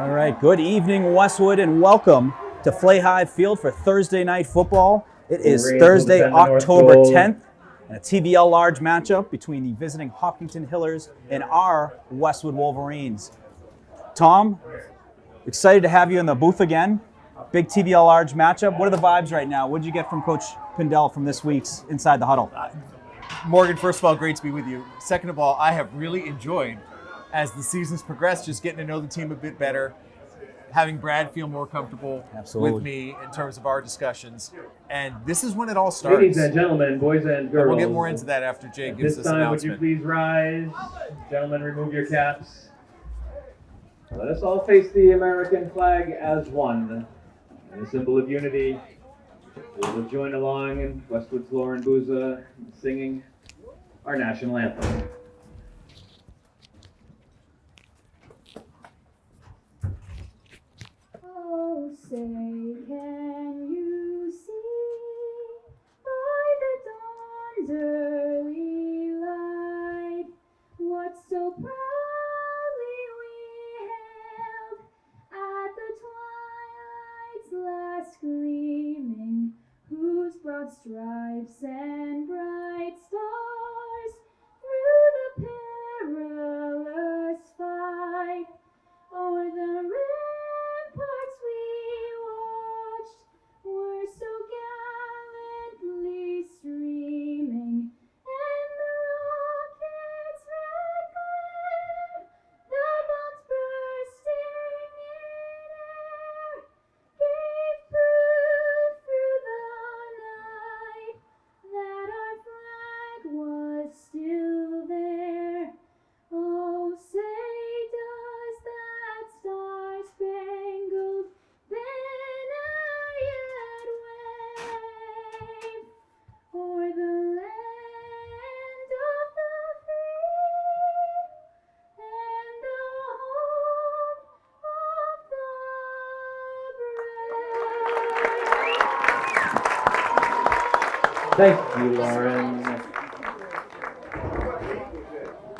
All right, good evening, Westwood, and welcome to Flay High Field for Thursday night football. It is Thursday, October 10th, and a TVL large matchup between the visiting Hopkinton Hillers and our Westwood Wolverines. Tom, excited to have you in the booth again. Big TVL large matchup. What are the vibes right now? What did you get from Coach Pindell from this week's Inside the Huddle? Morgan, first of all, great to be with you. Second of all, I have really enjoyed, as the season's progressed, just getting to know the team a bit better, having Brad feel more comfortable with me in terms of our discussions. And this is when it all starts. Ladies and gentlemen, boys and girls. We'll get more into that after Jay gives us an announcement. Would you please rise? Gentlemen, remove your caps. Let us all face the American flag as one. And a symbol of unity. We will join along in Westwood's Lauren Booza singing our national anthem. Oh, say, can you see by the dawn's early light what so proudly we hailed at the twilight's last gleaming, whose broad stripes and bright stars through the perilous fight o'er the ramparts we watched were so gallantly streaming, and the rocket's red glare, the bombs bursting in air, gave proof through the night that our flag was still there. Oh, say, does that star-spangled banner yet wave o'er the land of the free and the home of the brave? Thank you, Lauren.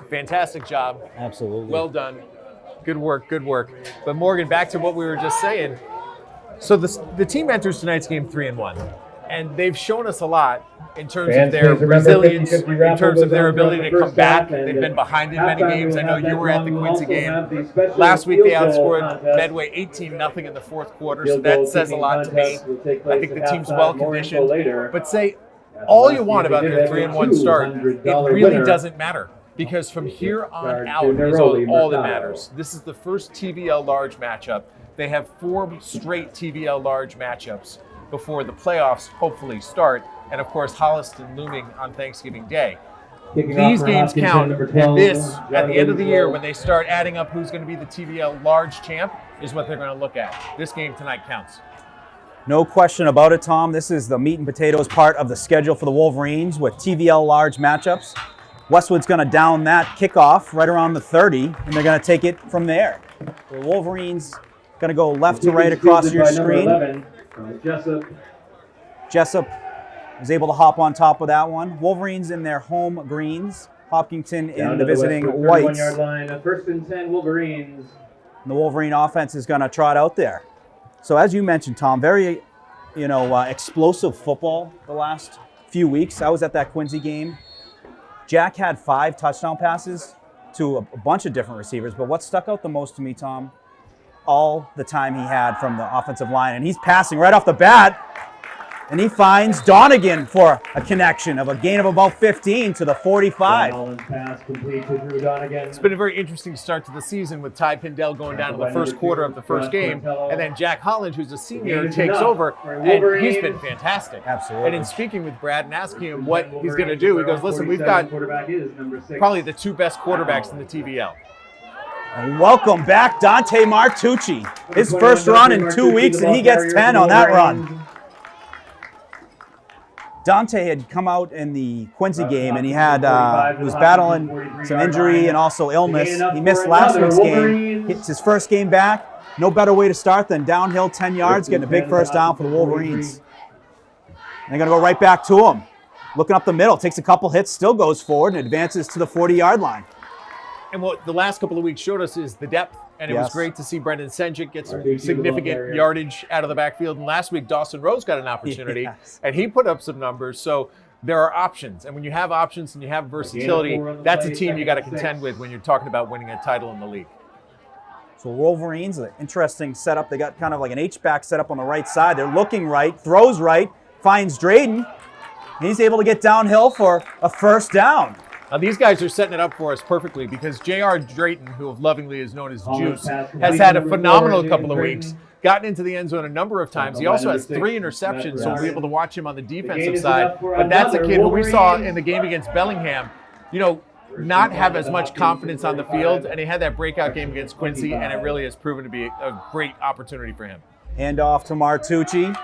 Fantastic job. Absolutely. Well done. Good work, good work. But Morgan, back to what we were just saying. So the team enters tonight's game 3-1. And they've shown us a lot in terms of their resilience, in terms of their ability to come back. They've been behind in many games. I know you were at the Quincy game. Last week they outscored Medway 18-0 in the fourth quarter, so that says a lot to me. I think the team's well conditioned. But say all you want about their 3-1 start, it really doesn't matter. Because from here on out is all that matters. This is the first TVL large matchup. They have 4 straight TVL large matchups before the playoffs hopefully start. And of course, Holliston looming on Thanksgiving Day. These games count, and this, at the end of the year, when they start adding up who's going to be the TVL large champ, is what they're going to look at. This game tonight counts. No question about it, Tom. This is the meat and potatoes part of the schedule for the Wolverines with TVL large matchups. Westwood's going to down that kickoff right around the 30, and they're going to take it from there. The Wolverines going to go left to right across your screen. Jessup was able to hop on top of that one. Wolverines in their home greens. Hopkinton in the visiting whites. Yard line, 1st and 10 Wolverines. And the Wolverine offense is going to trot out there. So as you mentioned, Tom, very explosive football the last few weeks. I was at that Quincy game. Jack had 5 touchdown passes to a bunch of different receivers, but what stuck out the most to me, Tom, all the time he had from the offensive line, and he's passing right off the bat, and he finds Donegan for a connection of a gain of about 15 to the 45. Pass complete to Drew Donegan. It's been a very interesting start to the season with Ty Pindell going down to the first quarter of the first game, and then Jack Holland, who's a senior, takes over, and he's been fantastic. Absolutely. And in speaking with Brad and asking him what he's going to do, he goes, listen, we've got probably the 2 best quarterbacks in the TVL. And welcome back, Dante Martucci. His first run in 2 weeks, and he gets 10 on that run. Dante had come out in the Quincy game, and he was battling some injury and also illness. He missed last week's game. It's his first game back. No better way to start than downhill 10 yards, getting a big first down for the Wolverines. And they're going to go right back to him. Looking up the middle, takes a couple hits, still goes forward, and advances to the 40-yard line. And what the last couple of weeks showed us is the depth. And it was Yes. great to see Brendan Senjic get some Our significant yardage out of the backfield. And last week, Dawson Rose got an opportunity, Yes. and he put up some numbers. So there are options. And when you have options and you have versatility, that's a team you got to contend with when you're talking about winning a title in the league. So Wolverines, an interesting setup. They got kind of like an H-back setup on the right side. They're looking right, throws right, finds Drayden. He's able to get downhill for a first down. Now, these guys are setting it up for us perfectly because J.R. Drayton, who lovingly is known as Juice, has had a phenomenal couple of weeks, gotten into the end zone a number of times. He also has 3 interceptions, so we'll be able to watch him on the defensive side. But that's a kid who we saw in the game against Bellingham, not have as much confidence on the field, and he had that breakout game against Quincy, and it really has proven to be a great opportunity for him. Hand off to Martucci.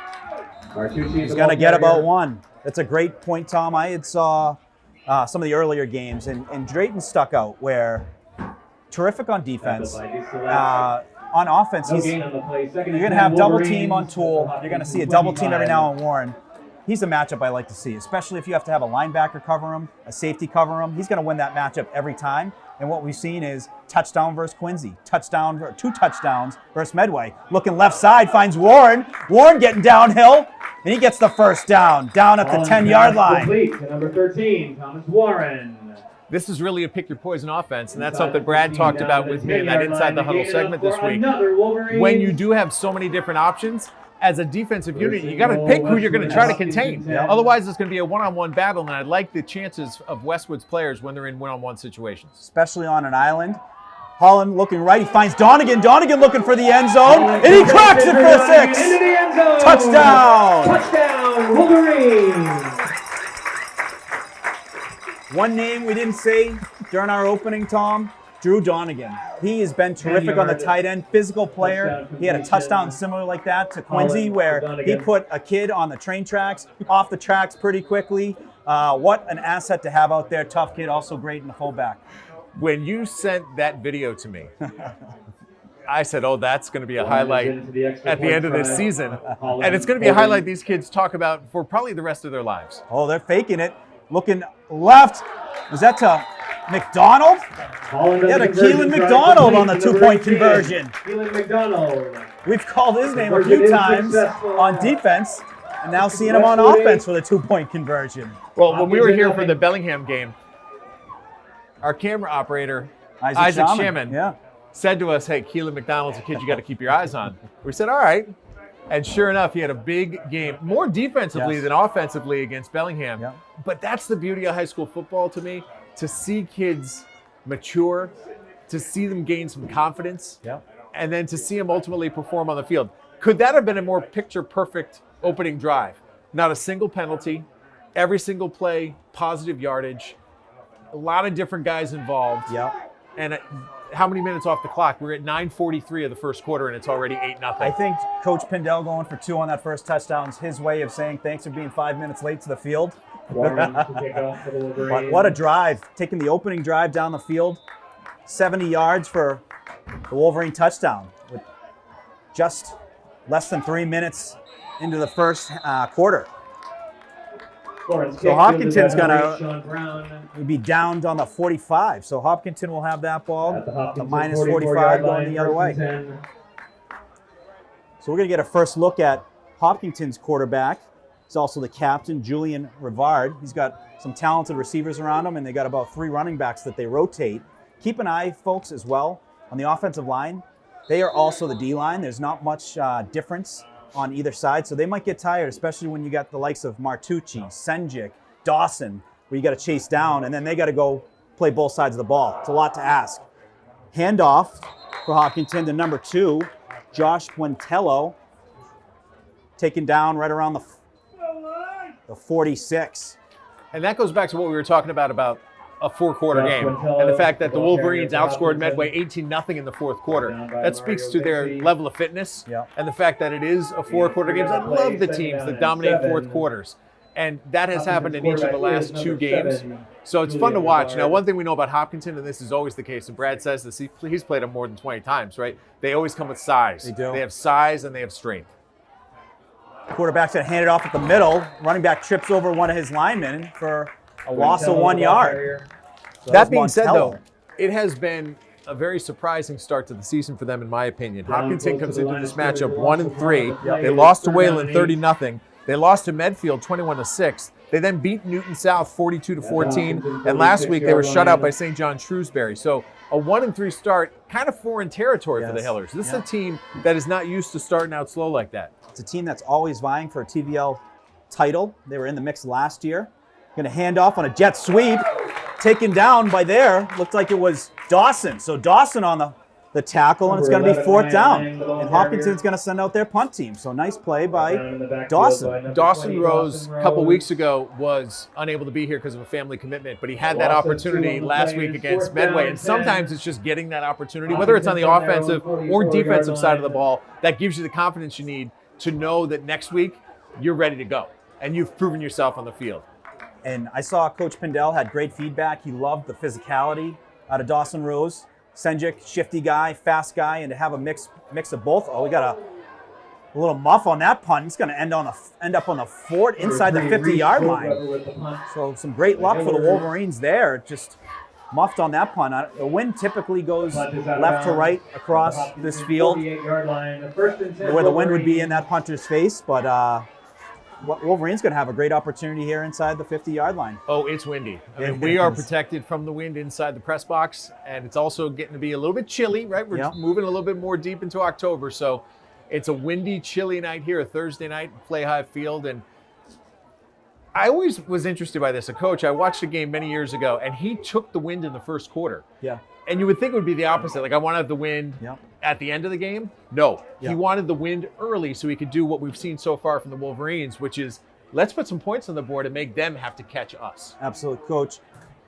Martucci He's going to get about 1. That's a great point, Tom. I had saw some of the earlier games, and Drayton stuck out where terrific on defense. On offense, you're going to have double team on Toole. You're going to see a double team every now on Warren. He's a matchup I like to see, especially if you have to have a linebacker cover him, a safety cover him. He's going to win that matchup every time. And what we've seen is touchdown versus Quincy, 2 touchdowns versus Medway. Looking left side, finds Warren. Warren getting downhill, and he gets the first down at the 10-yard line. Complete to number 13, Thomas Warren. This is really a pick your poison offense, and that's something Brad talked about with me in that Inside the Huddle segment this week. When you do have so many different options, as a defensive unit, you got to pick who you're going to try to contain. Otherwise, it's going to be a one-on-one battle, and I like the chances of Westwood's players when they're in one-on-one situations. Especially on an island. Holland looking right. He finds Donegan. Donegan looking for the end zone, and he cracks it for a 6. Into the end zone. Touchdown. Touchdown, Wolverines. One name we didn't say during our opening, Tom, Drew Donegan. He has been terrific on the tight end, physical player. He had a touchdown similar like that to Quincy where he put a kid on the train tracks, off the tracks pretty quickly. What an asset to have out there. Tough kid, also great in the fullback. When you sent that video to me, I said, oh, that's going to be a highlight at the end of this season. And it's going to be a highlight these kids talk about for probably the rest of their lives. Oh, they're faking it. Looking left. Was that to McDonald? Yeah, to Keelan McDonald on the 2-point conversion. Keelan McDonald. We've called his name a few times on defense, and now seeing him on offense for the 2-point conversion. Well, when we were here for the Bellingham game, our camera operator, Isaac Shaman, said to us, hey, Keelan McDonald's a kid you got to keep your eyes on. We said, all right. And sure enough, he had a big game, more defensively than offensively against Bellingham. Yeah. But that's the beauty of high school football to me, to see kids mature, to see them gain some confidence, and then to see them ultimately perform on the field. Could that have been a more picture-perfect opening drive? Not a single penalty, every single play, positive yardage, a lot of different guys involved. And how many minutes off the clock? We're at 9:43 of the first quarter, and it's already 8-0. I think Coach Pindell going for 2 on that first touchdown is his way of saying thanks for being 5 minutes late to the field. But what a drive. Taking the opening drive down the field, 70 yards for the Wolverine touchdown with just less than 3 minutes into the first quarter. So Hopkinton's going to be downed on the 45. So Hopkinton will have that ball, the minus 45 going the other way. So we're going to get a first look at Hopkinton's quarterback. He's also the captain, Julian Rivard. He's got some talented receivers around him, and they got about 3 running backs that they rotate. Keep an eye, folks, as well, on the offensive line. They are also the D-line. There's not much difference on either side, so they might get tired, especially when you got the likes of Martucci, Senjic, Dawson, where you got to chase down, and then they got to go play both sides of the ball. It's a lot to ask. Handoff for Hopkinton to number 2, Josh Puentello, taken down right around the 46. And that goes back to what we were talking about a 4-quarter game, and the fact that the Wolverines outscored Medway 18-0 in the 4th quarter. That speaks to their level of fitness and the fact that it is a 4-quarter game. I love the teams that dominate 4th quarters, and that has happened in each of the last 2 games. So it's fun to watch. Now, one thing we know about Hopkinton, and this is always the case, and Brad says this, he's played them more than 20 times, right? They always come with size. They do. They have size and they have strength. Quarterback's going to hand it off at the middle. Running back trips over one of his linemen for a loss of 1 yard. So that being said, though, It has been a very surprising start to the season for them, in my opinion. Hopkinton comes into this matchup 1-3. They lost to Wayland 30-0. They lost to Medfield 21-6. They then beat Newton South 42-14. And last week they were shut out by St. John Shrewsbury. So a 1-3 start, kind of foreign territory for the Hillers. This is a team that is not used to starting out slow like that. It's a team that's always vying for a TVL title. They were in the mix last year. Going to hand off on a jet sweep. Taken down by there. Looked like it was Dawson. So Dawson on the tackle, and it's going to be 4th down. And Hopkinton's going to send out their punt team. So nice play by Dawson. Dawson Rose, a couple weeks ago, was unable to be here because of a family commitment, but he had that opportunity last week against Medway. And sometimes it's just getting that opportunity, whether it's on the offensive or defensive side of the ball, that gives you the confidence you need to know that next week you're ready to go. And you've proven yourself on the field. And I saw Coach Pindell had great feedback. He loved the physicality out of Dawson Rose. Senjik, shifty guy, fast guy, and to have a mix of both. Oh, we got a little muff on that punt. It's going to end up on the fort inside the 50-yard line. So some great luck for the Wolverines there. Just muffed on that punt. The wind typically goes left to right across this field, where the wind would be in that punter's face, but Wolverine's going to have a great opportunity here inside the 50-yard line. Oh, it's windy. I mean, we are protected from the wind inside the press box, and it's also getting to be a little bit chilly, right? We're moving a little bit more deep into October, so it's a windy, chilly night here, a Thursday night, Play High Field, and I always was interested by this. A coach, I watched a game many years ago, and he took the wind in the first quarter. Yeah. And you would think it would be the opposite. Like, I want to have the wind at the end of the game. No. He wanted the wind early so he could do what we've seen so far from the Wolverines, which is let's put some points on the board and make them have to catch us. Absolutely, Coach.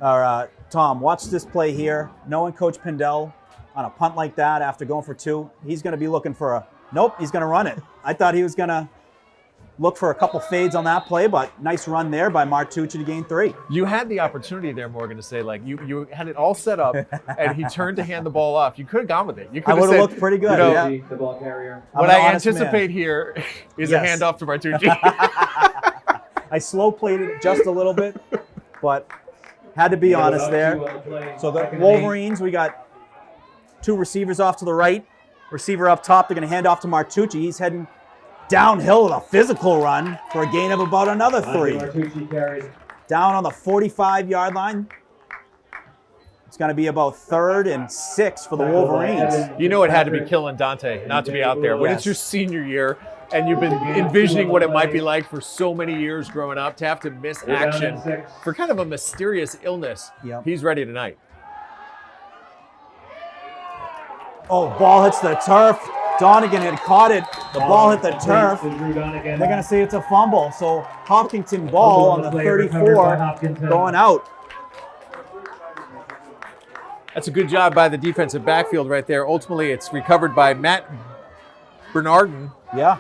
Tom, watch this play here. Knowing Coach Pindell on a punt like that after going for 2, he's going to be looking for nope, he's going to run it. I thought he was going to look for a couple fades on that play, but nice run there by Martucci to gain 3. You had the opportunity there, Morgan, to say, like, you had it all set up, and he turned to hand the ball off. You could have gone with it. You could I would have looked pretty good. The ball carrier. What I anticipate here is a handoff to Martucci. I slow played it just a little bit, but had to be honest there. So the Wolverines, we got 2 receivers off to the right, receiver up top. They're going to hand off to Martucci. He's heading downhill with a physical run for a gain of about another 3. Down on the 45-yard line. It's going to be about 3rd and 6 for the Wolverines. You know it had to be killing Dante not to be out there. When it's your senior year and you've been envisioning what it might be like for so many years growing up, to have to miss action for kind of a mysterious illness, he's ready tonight. Oh, ball hits the turf. Donegan had caught it. The ball hit the turf. They're going to say it's a fumble. So Hopkinton ball on the 34 going out. That's a good job by the defensive backfield right there. Ultimately, it's recovered by Matt Bernardin,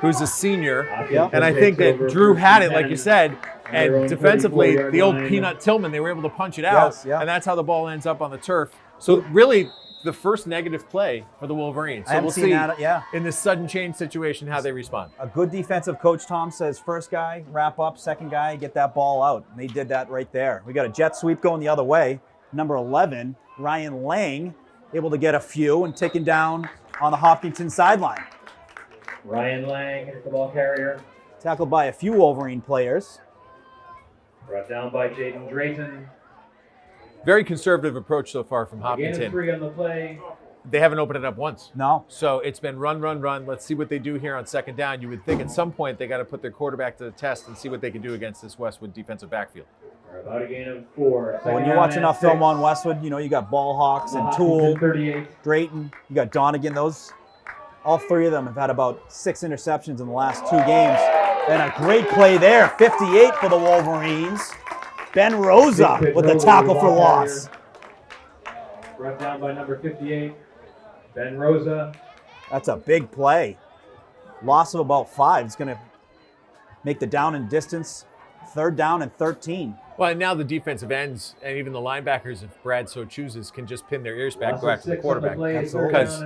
who's a senior. And I think that Drew had it, like you said. And defensively, the old Peanut Tillman, they were able to punch it out. And that's how the ball ends up on the turf. So really, the first negative play for the Wolverines. So we'll see in this sudden change situation how they respond. A good defensive coach, Tom, says first guy, wrap up, second guy, get that ball out. And they did that right there. We got a jet sweep going the other way. Number 11, Ryan Lang, able to get a few and taken down on the Hopkinton sideline. Ryan Lang, the ball carrier. Tackled by a few Wolverine players. Brought down by Jaden Drayton. Very conservative approach so far from Hopkinton. 3 on the play. They haven't opened it up once. No. So it's been run, run, run. Let's see what they do here on second down. You would think at some point they got to put their quarterback to the test and see what they can do against this Westwood defensive backfield. About a gain of 4. When you watch enough film on Westwood, you know you got Ball Hawks and Toole, Drayton, you got Donegan. All 3 of them have had about 6 interceptions in the last 2 games. And a great play there, 58 for the Wolverines. Ben Rosa with the tackle for loss. Brought down by number 58, Ben Rosa. That's a big play. Loss of about 5. It's going to make the down and distance 3rd down and 13. Well, and now the defensive ends and even the linebackers, if Brad so chooses, can just pin their ears back, go after the quarterback. Because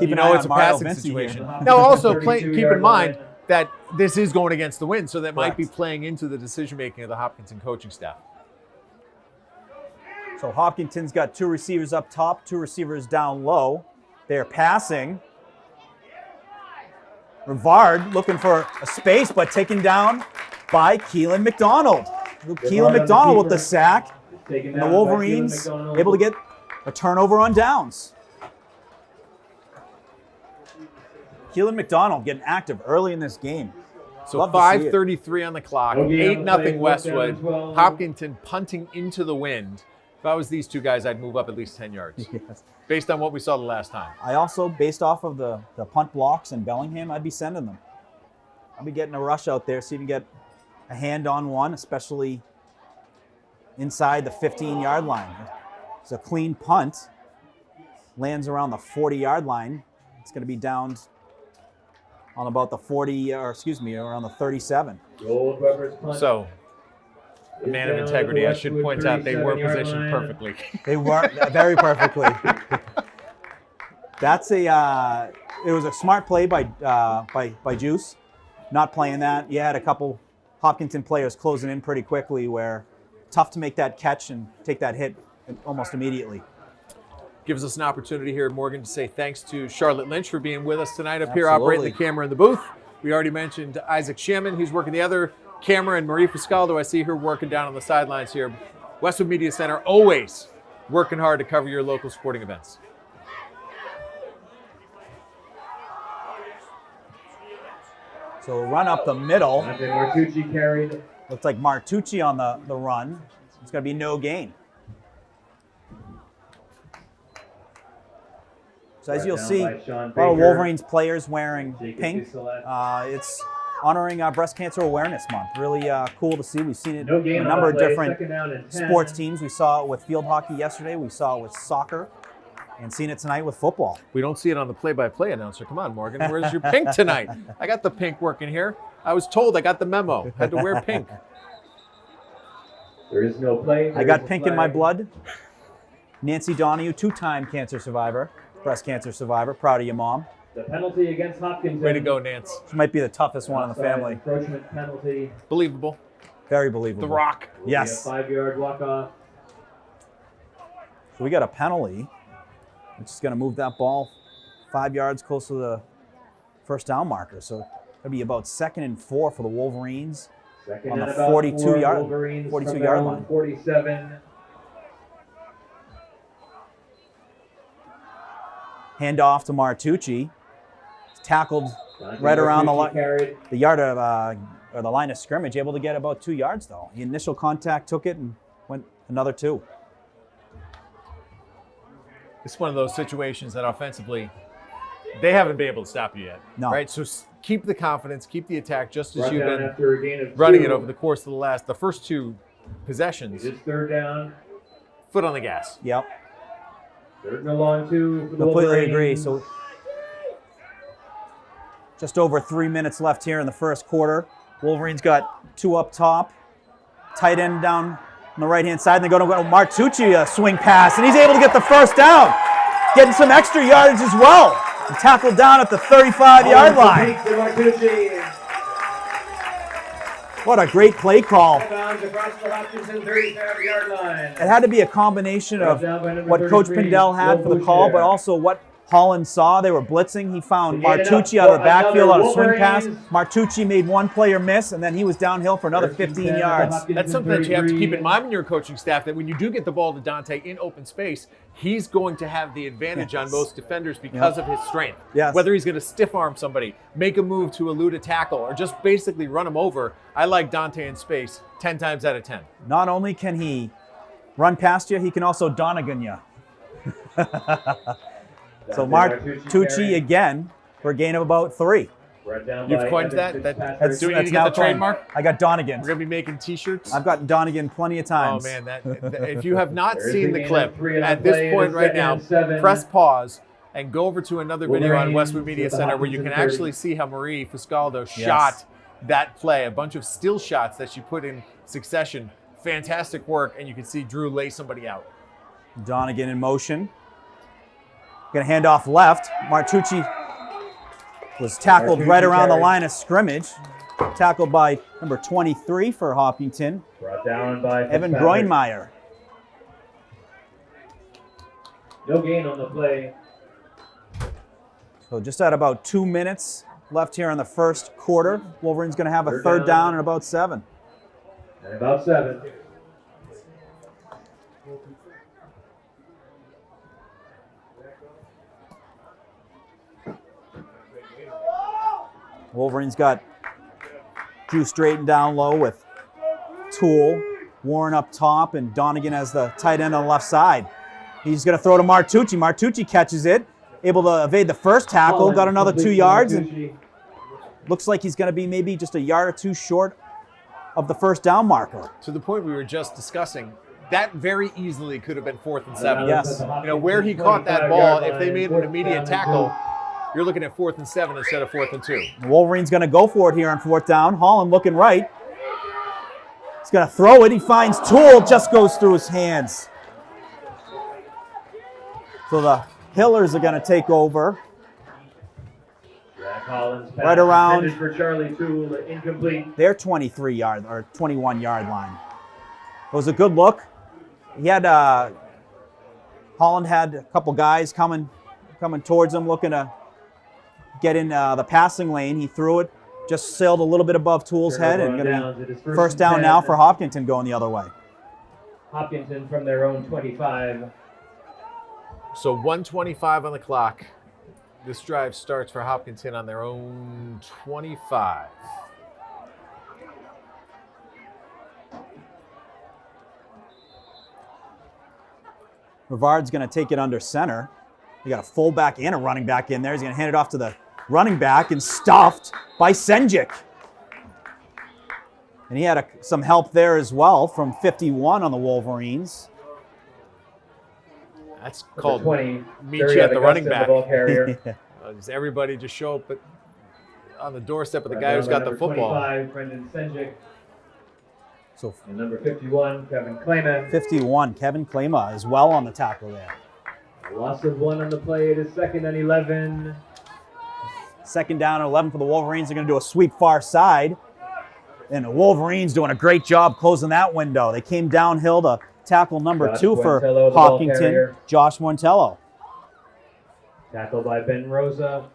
you know it's a passing situation. Now, also keep in mind that this is going against the wind, so that might be playing into the decision-making of the Hopkinton coaching staff. So Hopkinton's got 2 receivers up top, 2 receivers down low. They're passing. Rivard looking for a space, but taken down by Keelan McDonald. Keelan McDonald with the sack. And the Wolverines able to get a turnover on downs. Keelan McDonald getting active early in this game. So Love to see it. 5:33 on the clock, 8-0 Westwood. Hopkinton punting into the wind. If I was these two guys, I'd move up at least 10 yards. Yes. Based on what we saw the last time. I also, based off of the punt blocks in Bellingham, I'd be sending them. I'll be getting a rush out there, see if you can get a hand on one, especially inside the 15-yard line. It's a clean punt. Lands around the 40-yard line. It's going to be downed on about the 40, or excuse me, around the 37. So, a man of integrity. I should point out they were positioned perfectly. They were very perfectly. That's it was a smart play by Juice, not playing that. You had a couple Hopkinton players closing in pretty quickly where tough to make that catch and take that hit almost immediately. Gives us an opportunity here, Morgan, to say thanks to Charlotte Lynch for being with us tonight up here, Absolutely. operating the camera in the booth. We already mentioned Isaac Shaman, who's working the other camera, and Marie Fiscaldo, I see her working down on the sidelines here. Westwood Media Center, always working hard to cover your local sporting events. So run up the middle. Martucci carried. Looks like Martucci on the run. It's going to be no gain. So as you'll see, a lot of Wolverines players wearing pink. It's honoring Breast Cancer Awareness Month. Really cool to see. We've seen it in a number of different sports teams. We saw it with field hockey yesterday. We saw it with soccer. And seen it tonight with football. We don't see it on the play-by-play announcer. Come on, Morgan. Where's your pink tonight? I got the pink working here. I was told I got the memo. Had to wear pink. There is no play. I got pink in my blood. Nancy Donahue, 2-time cancer survivor, breast cancer survivor. Proud of you, Mom. The penalty against Hopkinton. Way to go, Nance. She might be the toughest one in the family. Encroachment penalty. Believable. Very believable. The Rock. Yes. 5-yard walk-off. So we got a penalty, which is going to move that ball 5 yards close to the first down marker. So it'll be about 2nd and 4 for the Wolverines Second on the and about 42-yard line. 47. Hand off to Martucci. He's tackled right around the yard of or the line of scrimmage. Able to get about 2 yards though. The initial contact took it and went another 2. It's one of those situations that offensively, they haven't been able to stop you yet. No. Right? So keep the confidence, keep the attack, just as Brought you've down been after a gain of running 2. it over the course of the first 2 possessions. It is 3rd down. Foot on the gas. Yep. 3rd and a long 2 for the Completely Wolverines. agree. So just over 3 minutes left here in the first quarter. Wolverines got 2 up top. Tight end down on the right-hand side. And they go to Martucci, a swing pass. And he's able to get the first down. Getting some extra yardage as well. And tackled down at the 35-yard line. What a great play call. It had to be a combination of what Coach Pindell had for the call, but also what Holland saw. They were blitzing. He found Martucci out of the backfield on a swing pass. Martucci made one player miss, and then he was downhill for another 15 yards. That's something that you have to keep in mind when you're coaching staff, that when you do get the ball to Dante in open space, he's going to have the advantage on most defenders because of his strength. Yes. Whether he's going to stiff arm somebody, make a move to elude a tackle, or just basically run him over, I like Dante in space 10 times out of 10. Not only can he run past you, he can also Donegan you. So Martucci again for a gain of about 3. You've coined that? Do we need to get the trademark? I got Donegan. We're going to be making T-shirts? I've gotten Donegan plenty of times. Oh, man. If you have not seen the clip, at this point right now, press pause and go over to another video on Westwood Media Center where you can actually see how Marie Fiscaldo shot that play. A bunch of still shots that she put in succession. Fantastic work, and you can see Drew lay somebody out. Donegan in motion. Going to hand off left. Martucci was tackled right around the line of scrimmage. Tackled by number 23 for Hopkinton, Brought down by Evan Groenmeyer. No gain on the play. So just at about 2 minutes left here in the first quarter. Wolverines going to have a third down and about 7. And about 7. Wolverines got Drew Straighten down low with Toole, Warren up top, and Donegan as the tight end on the left side. He's going to throw to Martucci. Martucci catches it, able to evade the first tackle, got another 2 yards, and looks like he's going to be maybe just a yard or 2 short of the first down marker. To the point we were just discussing, that very easily could have been 4th and 7. Yes. You know, where he caught that ball, if they made an immediate tackle, you're looking at 4th and 7 instead of 4th and 2. The Wolverines going to go for it here on 4th down. Holland looking right. He's going to throw it. He finds Toole, just goes through his hands. So the Hillers are going to take over. Right around for Charlie Toole, incomplete. their 23-yard or 21-yard line. It was a good look. He had Holland had a couple guys coming towards him, looking to get in the passing lane. He threw it, just sailed a little bit above Toole's head, and going to be first down now for Hopkinton going the other way. Hopkinton from their own 25. So 1:25 on the clock. This drive starts for Hopkinton on their own 25. Rivard's going to take it under center. You got a fullback and a running back in there. He's going to hand it off to the running back and stuffed by Senjic. And he had some help there as well from 51 on the Wolverines. That's called 20. meet you at the running back. Ball carrier. Does everybody just show up on the doorstep of the guy who's got the football? 25, Brendan Senjic. So And number 51, Kevin Clayman. 51, Kevin Klema as well on the tackle there. A loss of 1 on the play. It is 2nd and 11. Second down and 11 for the Wolverines. They're going to do a sweep far side. And the Wolverines doing a great job closing that window. They came downhill to tackle number Josh 2 for Montello, the ball Hopkinton, carrier. Josh Montello. Tackled by Ben Rosa.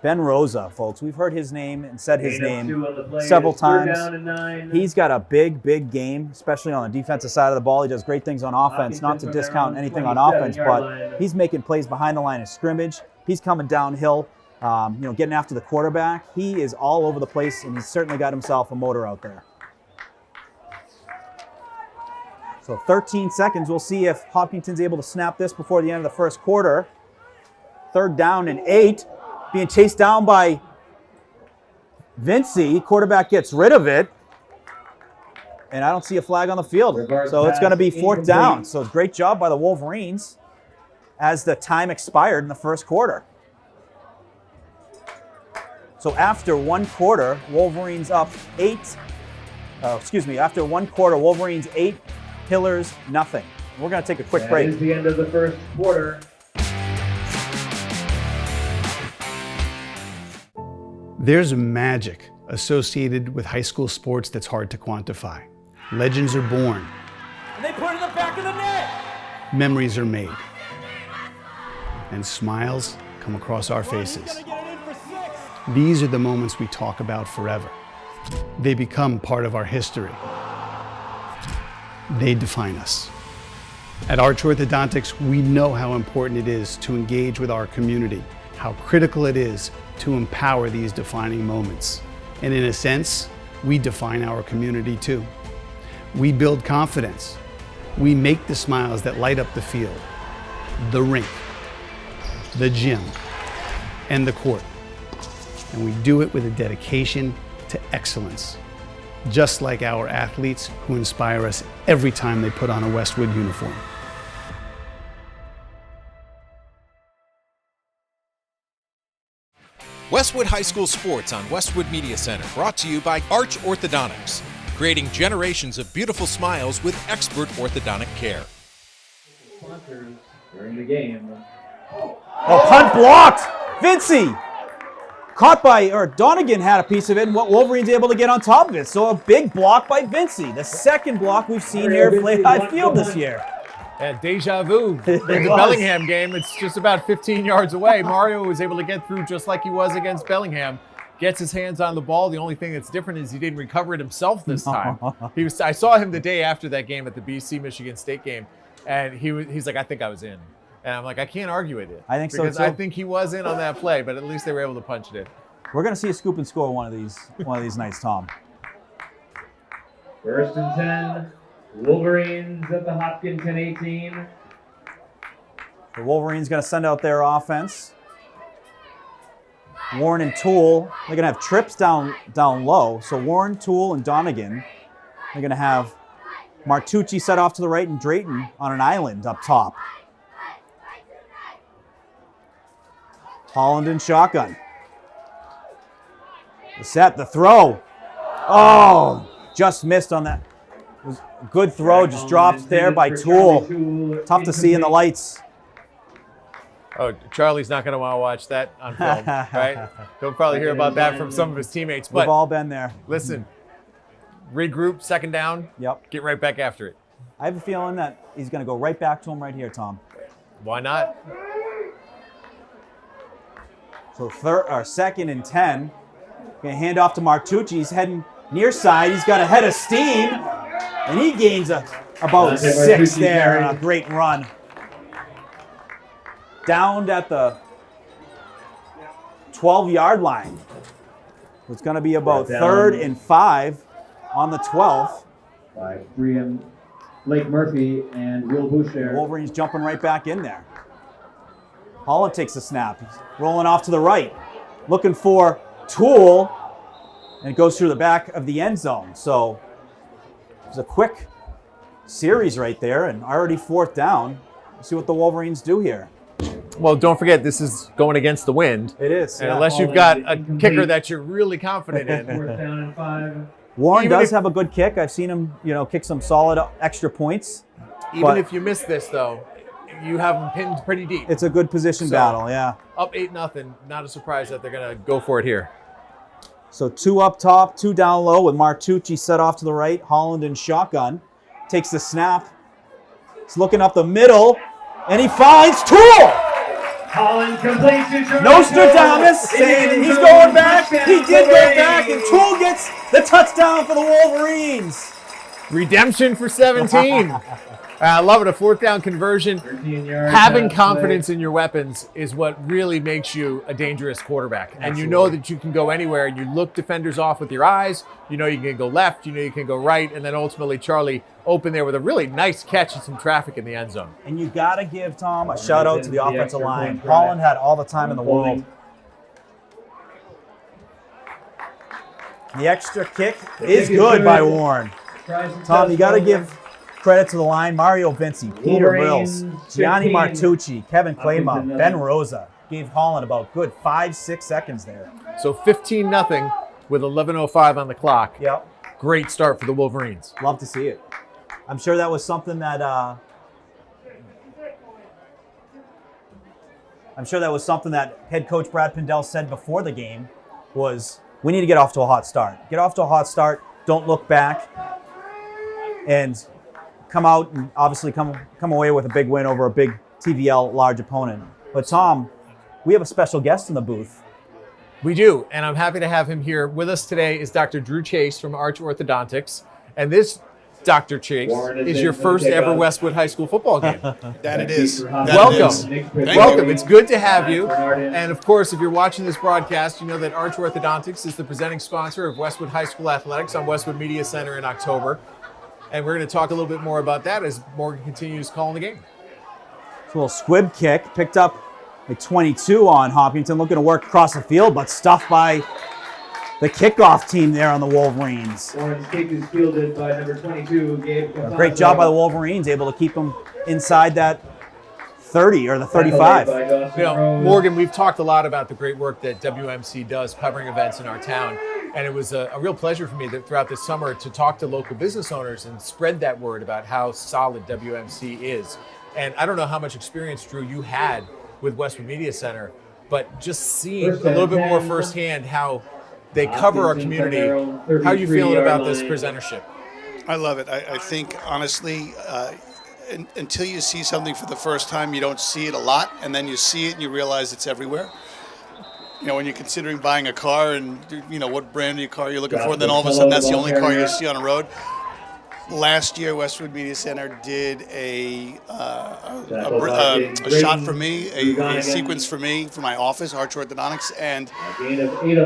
Ben Rosa, folks. We've heard his name and said his Gain of 2 name on the play. several It is 3rd times. down and 9. He's got a big, big game, especially on the defensive side of the ball. He does great things on offense, not to discount anything on offense, but he's making plays behind the line of scrimmage. He's coming downhill, getting after the quarterback. He is all over the place, and he's certainly got himself a motor out there. So 13 seconds. We'll see if Hopkinton's able to snap this before the end of the first quarter. 3rd down and 8. Being chased down by Vincey. Quarterback gets rid of it. And I don't see a flag on the field. So it's going to be 4th down. So great job by the Wolverines as the time expired in the first quarter. So after 1 quarter, Wolverines up 8. After 1 quarter, Wolverines 8, Hillers nothing. We're going to take a quick break. That is the end of the first quarter. There's magic associated with high school sports that's hard to quantify. Legends are born. And they put it in the back of the net. Memories are made. And smiles come across our faces. These are the moments we talk about forever. They become part of our history. They define us. At Arch Orthodontics, we know how important it is to engage with our community, how critical it is to empower these defining moments. And in a sense, we define our community too. We build confidence. We make the smiles that light up the field, the rink, the gym, and the court. And we do it with a dedication to excellence, just like our athletes who inspire us every time they put on a Westwood uniform. Westwood High School Sports on Westwood Media Center, brought to you by Arch Orthodontics, creating generations of beautiful smiles with expert orthodontic care. Sponsors during the game. Oh, punt blocked! Vincey! Donegan had a piece of it, and Wolverine's able to get on top of it. So a big block by Vincey. The second block we've seen here play high field this year. Yeah, deja vu. In the Bellingham game, it's just about 15 yards away. Mario was able to get through just like he was against Bellingham. Gets his hands on the ball. The only thing that's different is he didn't recover it himself this time. I saw him the day after that game at the BC Michigan State game, and he's like, I think I was in. And I'm like, I can't argue with it. I think so too. Because I think he was in on that play, but at least they were able to punch it in. We're going to see a scoop and score one of these nights, Tom. 1st and 10. Wolverines at the Hopkinton 18. The Wolverines going to send out their offense. Warren and Toole, they're going to have trips down low. So Warren, Toole, and Donegan, they're going to have Martucci set off to the right and Drayton on an island up top. Holland and shotgun. The set, the throw. Oh, just missed on that. It was a good throw, just dropped there by Toole. Tough to see in the lights. Oh, Charlie's not going to want to watch that on film, right? He'll probably hear about that from some of his teammates. But we've all been there. Listen, regroup, second down. Yep. Get right back after it. I have a feeling that he's going to go right back to him right here, Tom. Why not? So 2nd and 10. Going to hand off to Martucci. He's heading near side. He's got a head of steam. And he gains about 6 there on a great run. Downed at the 12-yard line. It's going to be about 3rd and 5 on the 12th. By Brian Blake Murphy and Will Boucher. Wolverines jumping right back in there. Holland takes the snap. He's rolling off to the right. Looking for Toole. And it goes through the back of the end zone. So it was a quick series right there and already 4th down. Let's see what the Wolverines do here. Well, don't forget, this is going against the wind. It is. And unless you've got a kicker that you're really confident in. 4th down and 5. Warren does have a good kick. I've seen him, kick some solid extra points. Even if you miss this, though, you have them pinned pretty deep. It's a good position battle, yeah. Up 8-0. Not a surprise that they're going to go for it here. So 2 up top, 2 down low with Martucci set off to the right. Holland in shotgun. Takes the snap. He's looking up the middle, and he finds Toole. Holland completes it. Nostradamus saying he's going back. He did go back, and Toole gets the touchdown for the Wolverines. Redemption for 17. I love it. A 4th down conversion. Having confidence in your weapons is what really makes you a dangerous quarterback. And you know that you can go anywhere. And you look defenders off with your eyes. You know you can go left. You know you can go right. And then ultimately Charlie opened there with a really nice catch and some traffic in the end zone. And you got to give, Tom, a shout out to the offensive line. Holland had all the time in the world. The extra kick is good by Warren. Tom, you got to give credit to the line. Mario Vincey, Peter Mills, Gianni Martucci, Kevin Claymont, Ben Rosa gave Holland about good 5-6 seconds there. So 15-0 with 11:05 on the clock. Yep. Great start for the Wolverines. Love to see it. I'm sure that was something that head coach Brad Pindell said before the game was, we need to get off to a hot start. Get off to a hot start. Don't look back. And come out and obviously come away with a big win over a big TVL large opponent. But Tom, we have a special guest in the booth. We do, and I'm happy to have him here. With us today is Dr. Drew Chase from Arch Orthodontics. And this, Dr. Chase, is your first ever Westwood High School football game. That it is. Welcome. Welcome. It's good to have you. And of course, if you're watching this broadcast, you know that Arch Orthodontics is the presenting sponsor of Westwood High School Athletics on Westwood Media Center in October. And we're going to talk a little bit more about that as Morgan continues calling the game. It's a little squib kick, picked up a 22 on Hopkinton, looking to work across the field, but stuffed by the kickoff team there on the Wolverines. Warren's kick is fielded by number 22, Gabe Cafazo. Great job by the Wolverines, able to keep them inside that 30 or the 35. Morgan, we've talked a lot about the great work that WMC does covering events in our town. And it was a real pleasure for me that throughout this summer to talk to local business owners and spread that word about how solid WMC is. And I don't know how much experience, Drew, you had with Westwood Media Center, but just seeing a little bit more firsthand how they cover our community. How are you feeling about this presentership? I love it. I think, honestly, until you see something for the first time, you don't see it a lot, and then you see it and you realize it's everywhere. You know, when you're considering buying a car and, you know, what brand new car you're looking for, and then all of a sudden that's the only car you see on the road. Last year, Westwood Media Center did a shot for me, a sequence for me, for my office, Arch Orthodontics, and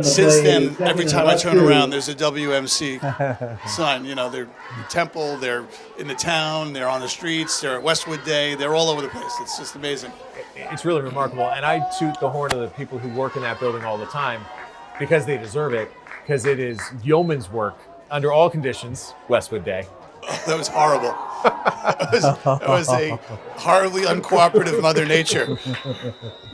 since then, every time I turn around, there's a WMC sign. You know, they're Temple, they're in the town, they're on the streets, they're at Westwood Day, they're all over the place. It's just amazing. It's really remarkable, and I toot the horn of the people who work in that building all the time because they deserve it, because it is yeoman's work under all conditions, Westwood Day. That was horrible. It was a horribly uncooperative Mother Nature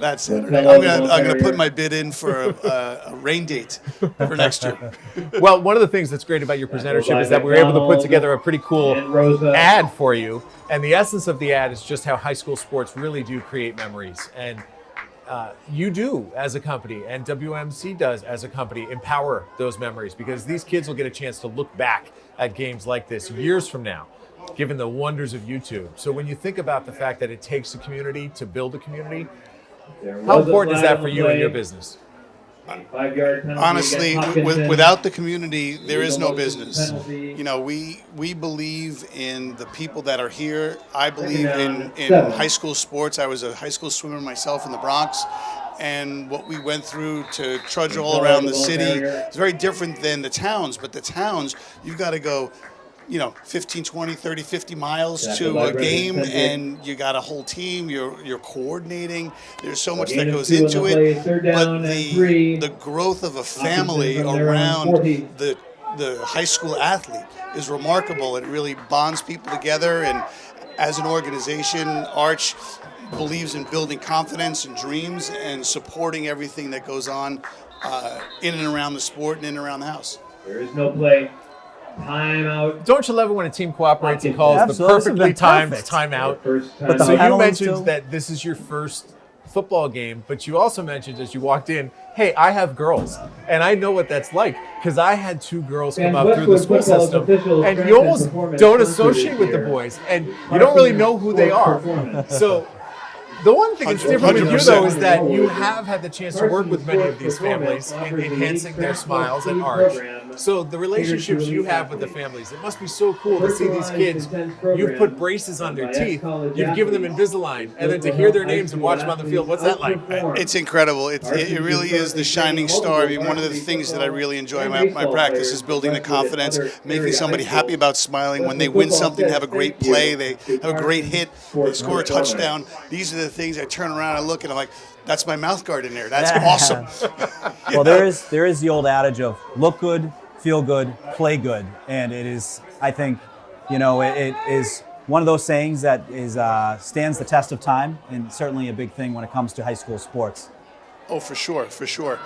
that Saturday. I'm gonna put my bid in for a rain date for next year. Well, one of the things that's great about your presentership is that we were able to put together a pretty cool ad for you. And the essence of the ad is just how high school sports really do create memories. And you do as a company, and WMC does as a company, empower those memories, because these kids will get a chance to look back at games like this years from now, given the wonders of YouTube. So when you think about the fact that it takes a community to build a community, how important is that for you and your business? Honestly, without the community, there is no business. You know, we believe in the people that are here. I believe in high school sports. I was a high school swimmer myself in the Bronx, and what we went through to trudge all around the city is very different than the towns. But the towns, you've got to go, you know, 15, 20, 30, 50 miles to a game, and you got a whole team, you're coordinating. There's so much that goes into it. But the growth of a family around the high school athlete is remarkable. It really bonds people together, and as an organization, Arch believes in building confidence and dreams and supporting everything that goes on in and around the sport and in and around the house. There is no play. Timeout. Don't you love it when a team cooperates and calls the perfectly timed timeout? So you mentioned that this is your first football game, but you also mentioned as you walked in, hey, I have girls, and I know what that's like, because I had 2 girls come up through the school system, and you almost don't associate with the boys, and you don't really know who they are. So the one thing that's different with you, though, is that you have had the chance to work with many of these families in enhancing their smiles and Arch. So the relationships you have with the families, it must be so cool to see these kids. You've put braces on their teeth, you've given them Invisalign, and then to hear their names and watch them on the field. What's that like? It's incredible. It really is the shining star. I mean, one of the things that I really enjoy in my practice is building the confidence, making somebody happy about smiling. When they win something, they have a great play, they have a great hit, they score a touchdown. These are the things I turn around and look and I'm like, that's my mouth guard in there. That's awesome. Well, there is the old adage of look good, feel good, play good, and it is, I think, you know, it is one of those sayings that is stands the test of time, and certainly a big thing when it comes to high school sports. Oh, for sure, for sure.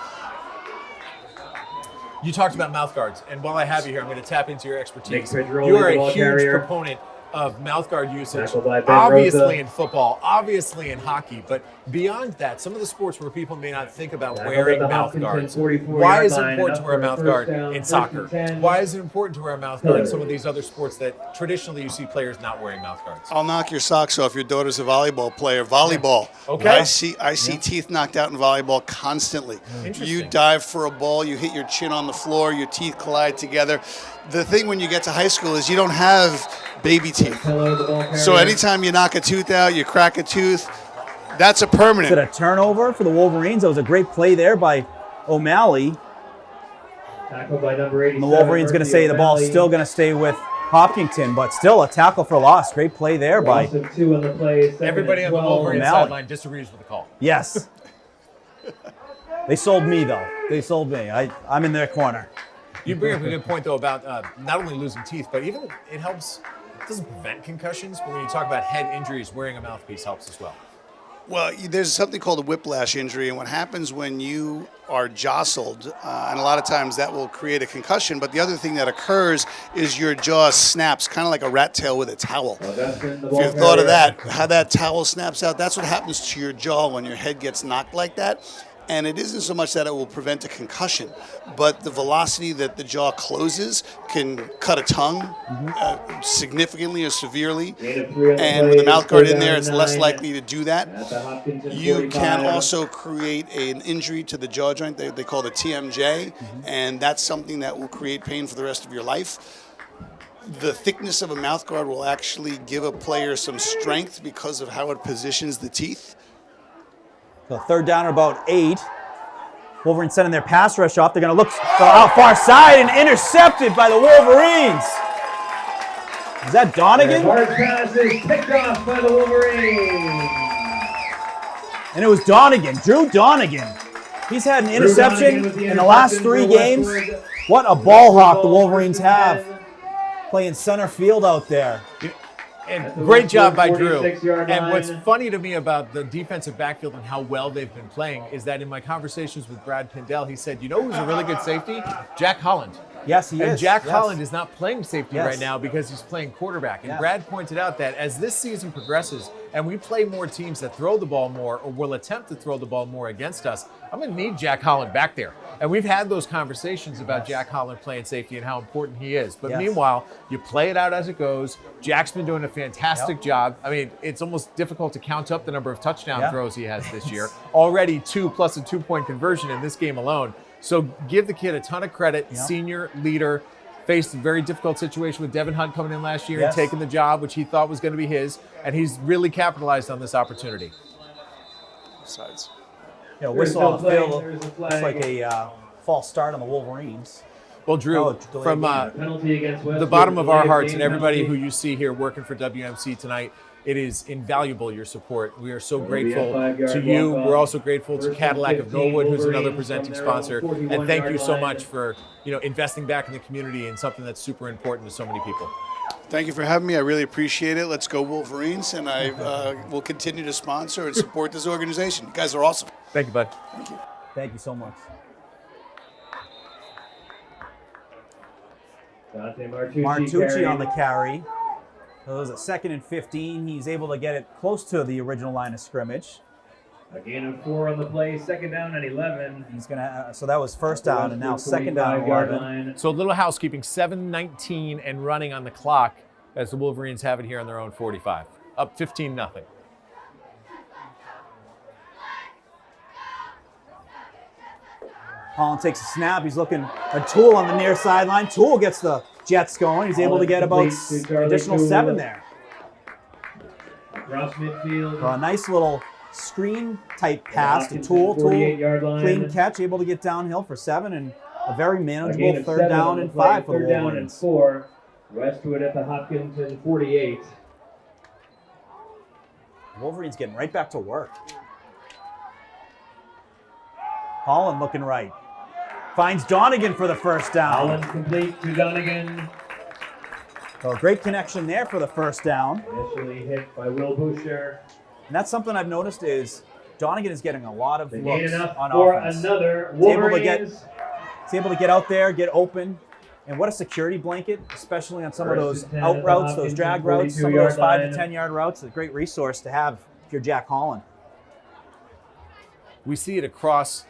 You talked about mouth guards, and while I have you here, I'm going to tap into your expertise. Nick Pedro, You are a ball huge carrier. proponent of mouth guard usage, Tackled by Ben obviously Rosa. in football, obviously in hockey, but beyond that, some of the sports where people may not think about Tackled wearing at the mouth Hopkinton guards. 44-yard Why is it line, important to up wear a for a mouth first guard down, in first soccer? and 10. Why is it important to wear a mouth guard in some of these other sports that traditionally you see players not wearing mouth guards? I'll knock your socks off. Your daughter's a volleyball player. Volleyball. Okay. I see teeth knocked out in volleyball constantly. Interesting. You dive for a ball, you hit your chin on the floor, your teeth collide together. The thing when you get to high school is you don't have baby teeth. Hello, the ball carrier. So anytime you knock a tooth out, you crack a tooth, that's a permanent. Is it a turnover for the Wolverines? That was a great play there by O'Malley. Tackled by number 87. And the Wolverines going to say the ball's still going to stay with Hopkinton, but still a tackle for loss. Great play there by. Loss of 2 on the play. Second Everybody on and the 12. Wolverine O'Malley. sideline disagrees with the call. Yes. They sold me, though. They sold me. I'm in their corner. You bring up a good point, though, about not only losing teeth, but even it helps. It doesn't prevent concussions, but when you talk about head injuries, wearing a mouthpiece helps as well. Well, there's something called a whiplash injury, and what happens when you are jostled, and a lot of times that will create a concussion, but the other thing that occurs is your jaw snaps, kind of like a rat tail with a towel. If you've thought of that, how that towel snaps out, that's what happens to your jaw when your head gets knocked like that. And it isn't so much that it will prevent a concussion, but the velocity that the jaw closes can cut a tongue significantly or severely. And with the mouth guard in there, it's less likely to do that. You can also create an injury to the jaw joint, they call the TMJ, and that's something that will create pain for the rest of your life. The thickness of a mouth guard will actually give a player some strength because of how it positions the teeth. So third down at about 8. Wolverines sending their pass rush off. They're going to look out far side and intercepted by the Wolverines. Is that Donegan? Hard pass is picked off by the Wolverines. And it was Donegan, Drew Donegan. He's had an interception in the last 3 games. What a ball hawk the Wolverines have. Playing center field out there. And great job by Drew. And what's funny to me about the defensive backfield and how well they've been playing is that in my conversations with Brad Pindell, he said, you know who's a really good safety? Jack Holland. Yes, he is. And Jack Yes. Holland is not playing safety Yes. right now because he's playing quarterback. And Yeah. Brad pointed out that as this season progresses and we play more teams that throw the ball more or will attempt to throw the ball more against us, I'm going to need Jack Holland back there. And we've had those conversations about Jack Holland playing safety and how important he is. But Yes. meanwhile, you play it out as it goes. Jack's been doing a fantastic job. I mean, it's almost difficult to count up the number of touchdown throws he has this year. Already 2 plus a 2-point conversion in this game alone. So give the kid a ton of credit. Senior leader. Faced a very difficult situation with Devin Hunt coming in last year and taking the job, which he thought was going to be his. And he's really capitalized on this opportunity. Besides. Whistle on the field looks like a false start on the Wolverines. Well, Drew, from the bottom of our hearts and everybody who you see here working for WMC tonight, it is invaluable, your support. We are so grateful to you. We're also grateful to Cadillac of Norwood, who's another presenting sponsor. And thank you so much for investing back in the community and something that's super important to so many people. Thank you for having me. I really appreciate it. Let's go Wolverines, and I will continue to sponsor and support this organization. You guys are awesome. Thank you, bud. Thank you. Thank you so much. Martucci on the carry. So it was a 2nd and 15. He's able to get it close to the original line of scrimmage. A gain of 4 on the play, 2nd down and 11. He's gonna. So that was 1st down, and now 2nd down and 11. So a little housekeeping, 7:19 and running on the clock as the Wolverines have it here on their own 45. Up 15-0. Holland takes a snap. He's looking at Toole on the near sideline. Toole gets the Jets going. He's able to get about additional 7 there. Across midfield. So a nice little screen type pass to Toole. Toole, clean catch, able to get downhill for 7, and a very manageable 3rd down and 5 for the Wolverines. 3rd down and 4. Westwood at the Hopkinton 48. Wolverines getting right back to work. Holland looking right. Finds Donegan for the 1st down. Holland complete to Donegan. So a great connection there for the 1st down. Initially hit by Will Boucher. And that's something I've noticed is Donegan is getting a lot of looks on for offense. Another He's able Wolverines. to get out there, get open. And what a security blanket, especially on some of those out routes, those drag routes, some of those 5 to 10 yard routes. A great resource to have if you're Jack Holland. We see it across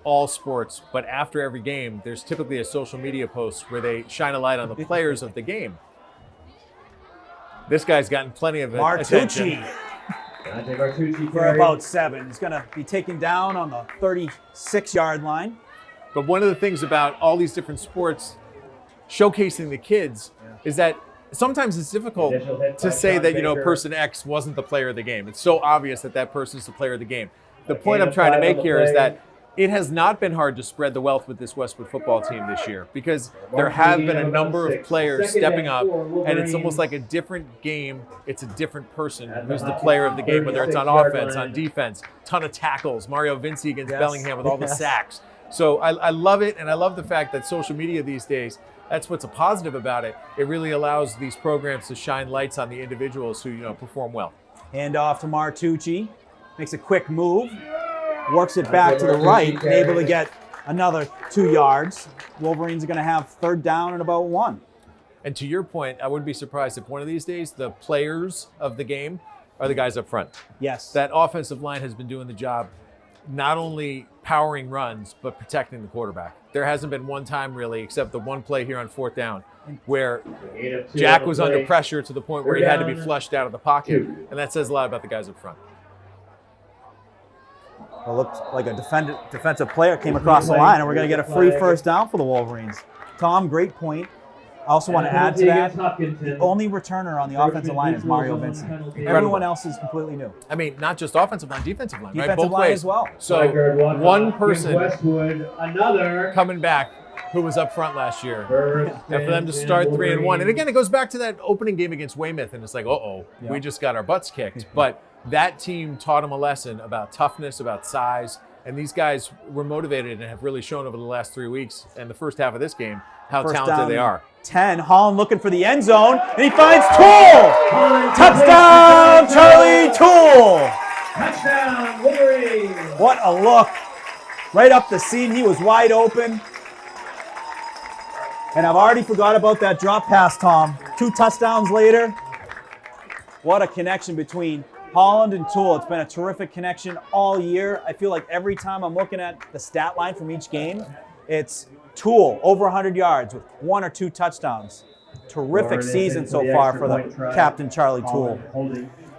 all sports, but after every game, there's typically a social media post where they shine a light on the players of the game. This guy's gotten plenty of attention. Martucci For about 7. He's going to be taken down on the 36-yard line. But one of the things about all these different sports showcasing the kids is that sometimes it's difficult to say that, person X wasn't the player of the game. It's so obvious that that person's the player of the game. The point I'm trying to make here is that it has not been hard to spread the wealth with this Westwood football team this year because there have been a number of players stepping up, and it's almost like a different game. It's a different person who's the player of the game, whether it's on offense, on defense, ton of tackles. Mario Vinci against Bellingham with all the sacks. So I love it, and I love the fact that social media these days, that's what's a positive about it. It really allows these programs to shine lights on the individuals who perform well. Hand off to Martucci. Makes a quick move. Works it back to the right, and able to get another 2 yards. Wolverines are going to have 3rd down and about 1. And to your point, I wouldn't be surprised if one of these days the players of the game are the guys up front. Yes. That offensive line has been doing the job, not only powering runs, but protecting the quarterback. There hasn't been one time really, except the one play here on 4th down, where Jack was under pressure to the point where he had to be flushed out of the pocket, and that says a lot about the guys up front. It looked like a defensive player came across the line, and we're going to get a free first down for the Wolverines. Tom, great point. I also want to add to that, the only returner on the offensive line is Mario Vinci. Everyone else is completely new. I mean, not just offensive line, defensive line, right? Defensive Both line ways as well. So one person Westwood, another coming back who was up front last year. And for them to start 3-1. And again, it goes back to that opening game against Weymouth, and it's like, we just got our butts kicked. But that team taught them a lesson about toughness, about size, and these guys were motivated and have really shown over the last 3 weeks and the first half of this game how talented they are. 10, Holland looking for the end zone, and he finds Toole! Touchdown, Charlie Toole! touchdown, Wolverines! What a look. Right up the seam, he was wide open. And I've already forgot about that drop pass, Tom. 2 touchdowns later. What a connection between Holland and Toole. It's been a terrific connection all year. I feel like every time I'm looking at the stat line from each game, it's Toole over 100 yards with 1 or 2 touchdowns. Terrific season so far for the captain, Charlie Toole.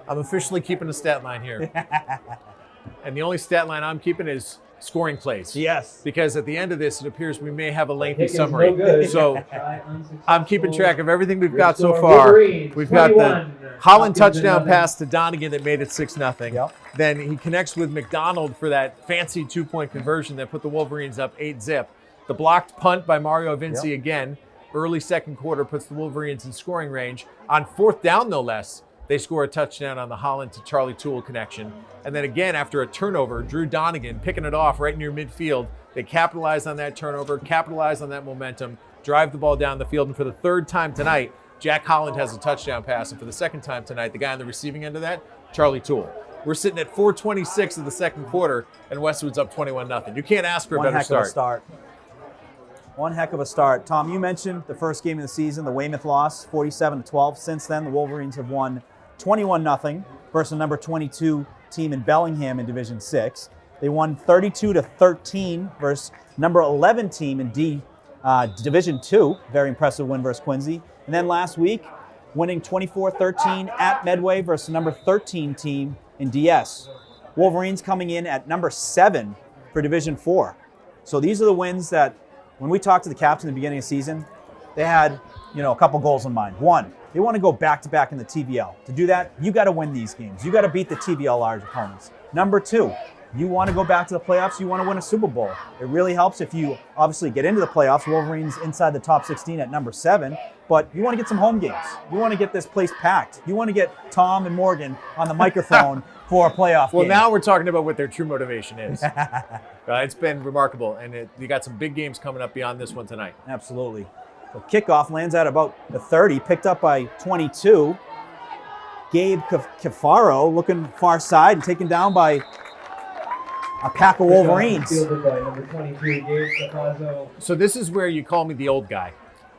I'm officially keeping the stat line here. And the only stat line I'm keeping is scoring plays. Yes. Because at the end of this, it appears we may have a lengthy summary. So I'm keeping track of everything we've got so far. We've got the Holland touchdown pass to Donegan that made it 6-0. Yep. Then he connects with McDonald for that fancy 2-point conversion that put the Wolverines up 8-0. The blocked punt by Mario Vinci again, early second quarter, puts the Wolverines in scoring range. On 4th down, no less, they score a touchdown on the Holland to Charlie Toole connection. And then again, after a turnover, Drew Donegan picking it off right near midfield. They capitalize on that turnover, capitalize on that momentum, drive the ball down the field. And for the 3rd time tonight, Jack Holland has a touchdown pass. And for the 2nd time tonight, the guy on the receiving end of that, Charlie Toole. We're sitting at 4:26 of the second quarter, and Westwood's up 21-0. You can't ask for a better start. One heck of a start. Tom, you mentioned the first game of the season, the Weymouth loss, 47-12. Since then, the Wolverines have won 21-0 versus the number 22 team in Bellingham in Division 6. They won 32-13 versus number 11 team in Division 2. Very impressive win versus Quincy. And then last week, winning 24-13 at Medway versus number 13 team in DS. Wolverines coming in at number 7 for Division 4. So these are the wins that, when we talked to the captain at the beginning of the season, they had, a couple goals in mind. One, they want to go back-to-back in the TVL. To do that, you got to win these games. You got to beat the TVL large opponents. Number 2, you want to go back to the playoffs. You want to win a Super Bowl. It really helps if you obviously get into the playoffs. Wolverines inside the top 16 at number 7, but you want to get some home games. You want to get this place packed. You want to get Tom and Morgan on the microphone for a playoff game. Well, now we're talking about what their true motivation is. It's been remarkable, and you got some big games coming up beyond this one tonight. Absolutely. The kickoff lands at about the 30, picked up by 22. Gabe Cafaro looking far side and taken down by a pack of Wolverines. Fielded by number 23, Gabe Cafaro. So this is where you call me the old guy,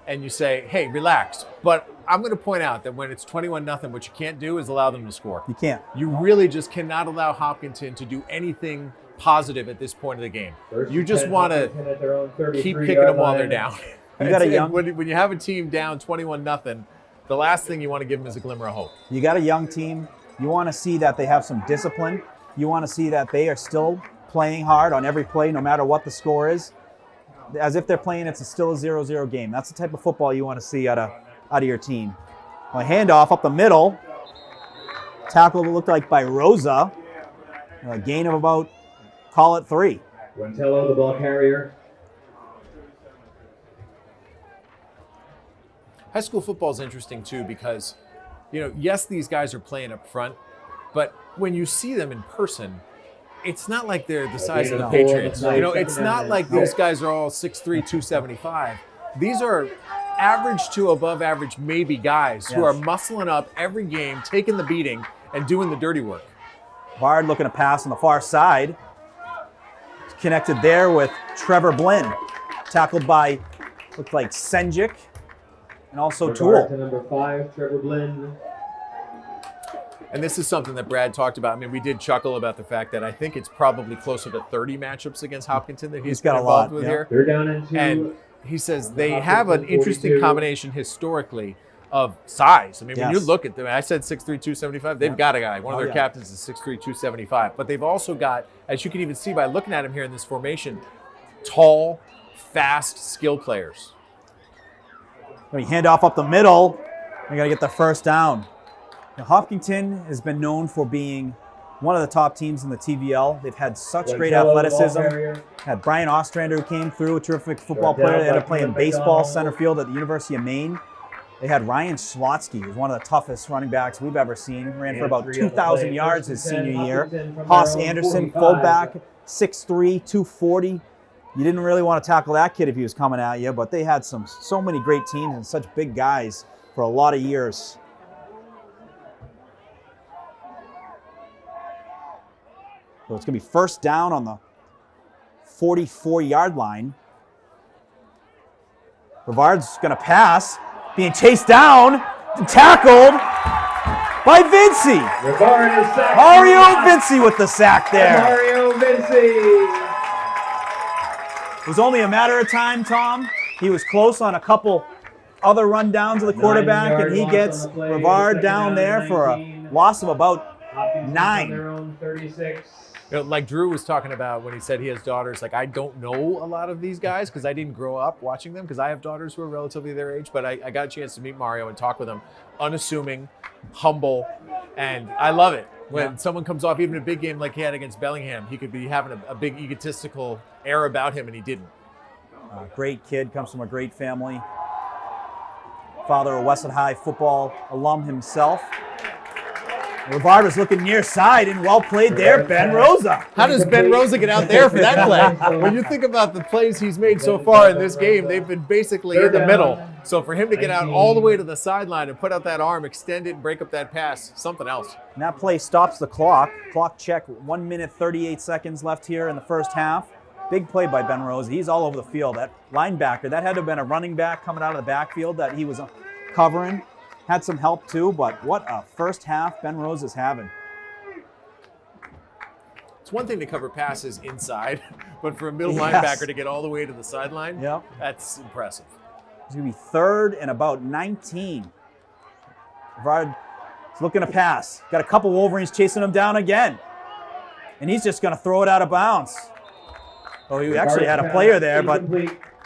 and you say, hey, relax. But I'm going to point out that when it's 21-0, what you can't do is allow them to score. You can't. You really just cannot allow Hopkinton to do anything positive at this point of the game. You just want to keep kicking them while they're down. You got a young, when you have a team down 21-0, the last thing you want to give them is a glimmer of hope. You got a young team. You want to see that they have some discipline. You want to see that they are still playing hard on every play, no matter what the score is. As if they're playing, it's still a 0-0 game. That's the type of football you want to see out of your team. A handoff up the middle. Tackle looked like by Rosa. A gain of about, call it 3. Guantello, the ball carrier. High school football is interesting too because, yes, these guys are playing up front, but when you see them in person, it's not like they're the size of the Patriots. It's not like these guys are all 6'3", 275. These are average to above average maybe guys who are muscling up every game, taking the beating, and doing the dirty work. Bard looking to pass on the far side. Connected there with Trevor Blinn. Tackled by, looked like Senjik. And also Toole. To number 5, Trevor Blinn. And this is something that Brad talked about. I mean, we did chuckle about the fact that I think it's probably closer to 30 matchups against Hopkinton that he's got been a lot, involved with yeah. here. They're down into And he says they Hopkinton have an interesting 42. combination historically of size. I mean, when you Yes. look at them, I said 6'3", 275. They've got a guy. One of Oh, their yeah. captains is 6'3", 275. But they've also got, as you can even see by looking at him here in this formation, tall, fast skill players. When you hand off up the middle, you got to get the first down. Now, Hopkinton has been known for being one of the top teams in the TVL. They've had such great Lancello, the ball athleticism. carrier. Had Brian Ostrander, who came through, a terrific football Brought down player. They ended by up playing Clint baseball McDonald. center field at the University of Maine. They had Ryan Schlotsky, who's one of the toughest running backs we've ever seen. Ran for about 2,000 yards his senior year. Haas Anderson, fullback, 6'3", 240. You didn't really want to tackle that kid if he was coming at you, but they had so many great teams and such big guys for a lot of years. So it's going to be first down on the 44-yard line. Brevard's going to pass, being chased down and tackled by Vinci. Brevard is sacked. Mario Vinci with the sack there. Mario Vinci. It was only a matter of time, Tom. He was close on a couple other rundowns of the quarterback, and he 9-yard gets loss on the play, Brevard second down down there and for a 19. loss of about Hopkins 9. on their own 36. You know, like Drew was talking about when he said he has daughters, like I don't know a lot of these guys because I didn't grow up watching them because I have daughters who are relatively their age, but I got a chance to meet Mario and talk with him. Unassuming, humble, and I love it. When someone comes off even a big game like he had against Bellingham, he could be having a big egotistical air about him, and he didn't. Great kid, comes from a great family. Father, a Westwood High football alum himself. Brevard was looking near side and well played there, Ben Rosa. How does Ben Rosa get out there for that play? When you think about the plays he's made so far in this game, they've been basically in the middle. So for him to get out all the way to the sideline and put out that arm, extend it, and break up that pass, something else. And that play stops the clock. Clock check, 1 minute, 38 seconds left here in the first half. Big play by Ben Rosa. He's all over the field. That linebacker, that had to have been a running back coming out of the backfield that he was covering. Had some help too, but what a first half Ben Rosa's having. It's one thing to cover passes inside, but for a middle Yes. linebacker to get all the way to the sideline, Yep. that's impressive. It's going to be third and about 19. Brevard is looking to pass. Got a couple Wolverines chasing him down again. And he's just going to throw it out of bounds. Oh, he actually had a player there, but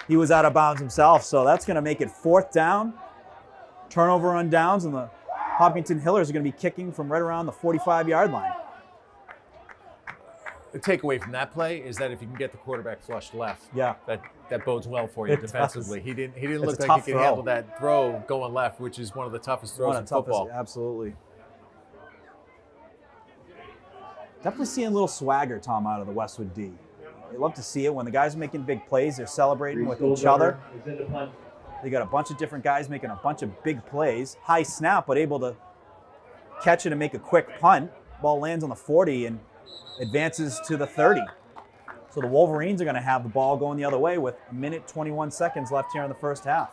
he was out of bounds himself. So that's going to make it fourth down. Turnover on downs, and the Hopkinton Hillers are going to be kicking from right around the 45-yard line. The takeaway from that play is that if you can get the quarterback flushed left, Yeah. that bodes well for you It defensively. does. He didn't It's look a like tough he could throw. handle that throw going left, which is one of the toughest throws One in of the toughest, football. absolutely. Definitely seeing a little swagger, Tom, out of the Westwood D. They love to see it when the guys are making big plays. They're celebrating with each other. Is in the punt. They got a bunch of different guys making a bunch of big plays. High snap, but able to catch it and make a quick punt. Ball lands on the 40 and advances to the 30. So the Wolverines are going to have the ball going the other way with 1 minute, 21 seconds left here in the first half.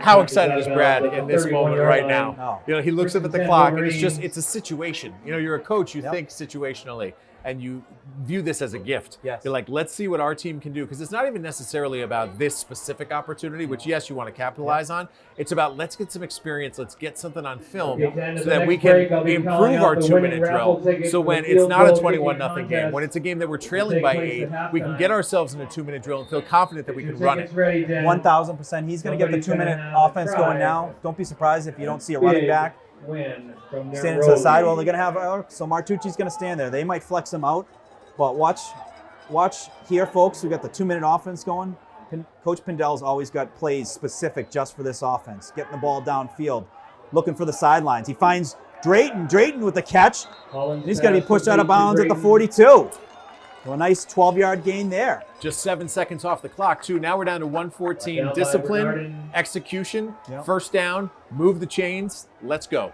How excited is Brad in this moment right now? Oh. You know, he looks up at the clock and it's a situation. You know, you're a coach, you think situationally, and you view this as a gift. Yes. You're like, let's see what our team can do. Because it's not even necessarily about this specific opportunity, which, yes, you want to capitalize on. It's about let's get some experience, let's get something on film so that we can improve our 2-minute drill. So when it's not a 21-0 game, when it's a game that we're trailing by 8, we can get ourselves in a 2-minute drill and feel confident that we can run it. 1,000%. He's going to get the 2-minute offense going now. Don't be surprised if you don't see a running back standing to the side. Well, they're going to have, so Martucci's going to stand there. They might flex him out, but watch here, folks. We've got the 2-minute offense going. Coach Pindell's always got plays specific just for this offense. Getting the ball downfield, looking for the sidelines. He finds Drayton with the catch, and he's going to be pushed out of bounds at the 42. So a nice 12-yard gain there. Just 7 seconds off the clock, too. Now we're down to 114. Discipline, execution, first down, move the chains. Let's go.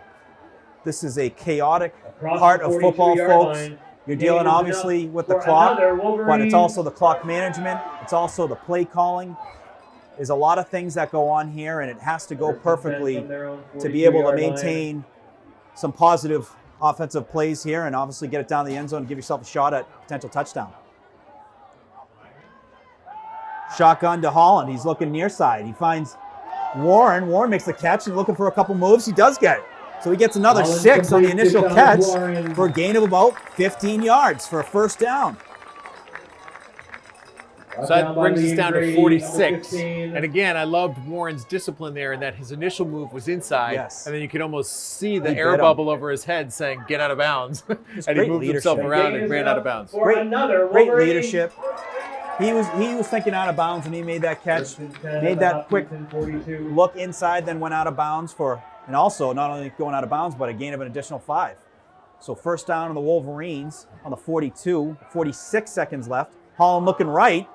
This is a chaotic part of football, folks. You're dealing obviously with the clock, but it's also the clock management. It's also the play calling. There's a lot of things that go on here, and it has to go perfectly to be able to maintain some positive offensive plays here and obviously get it down the end zone and give yourself a shot at potential touchdown. Shotgun to Holland. He's looking near side. He finds Warren. Warren makes the catch and looking for a couple moves. He does get it. So he gets another Holland 6 on the initial completes catch Warren. for a gain of about 15 yards for a first down. So that brings us down to 46. 15. And again, I loved Warren's discipline there in that his initial move was inside. Yes. And then you could almost see the He air bit him. bubble over his head saying, get out of bounds. and he great moved himself leadership. around Gain and is ran up out of bounds. for another Great Wolverine. leadership. He was thinking out of bounds when he made that catch. First and 10 Made at that quick Hopkinton 42. look inside, then went out of bounds and also not only going out of bounds, but a gain of an additional 5. So first down on the Wolverines on the 42, 46 seconds left. Holland looking right.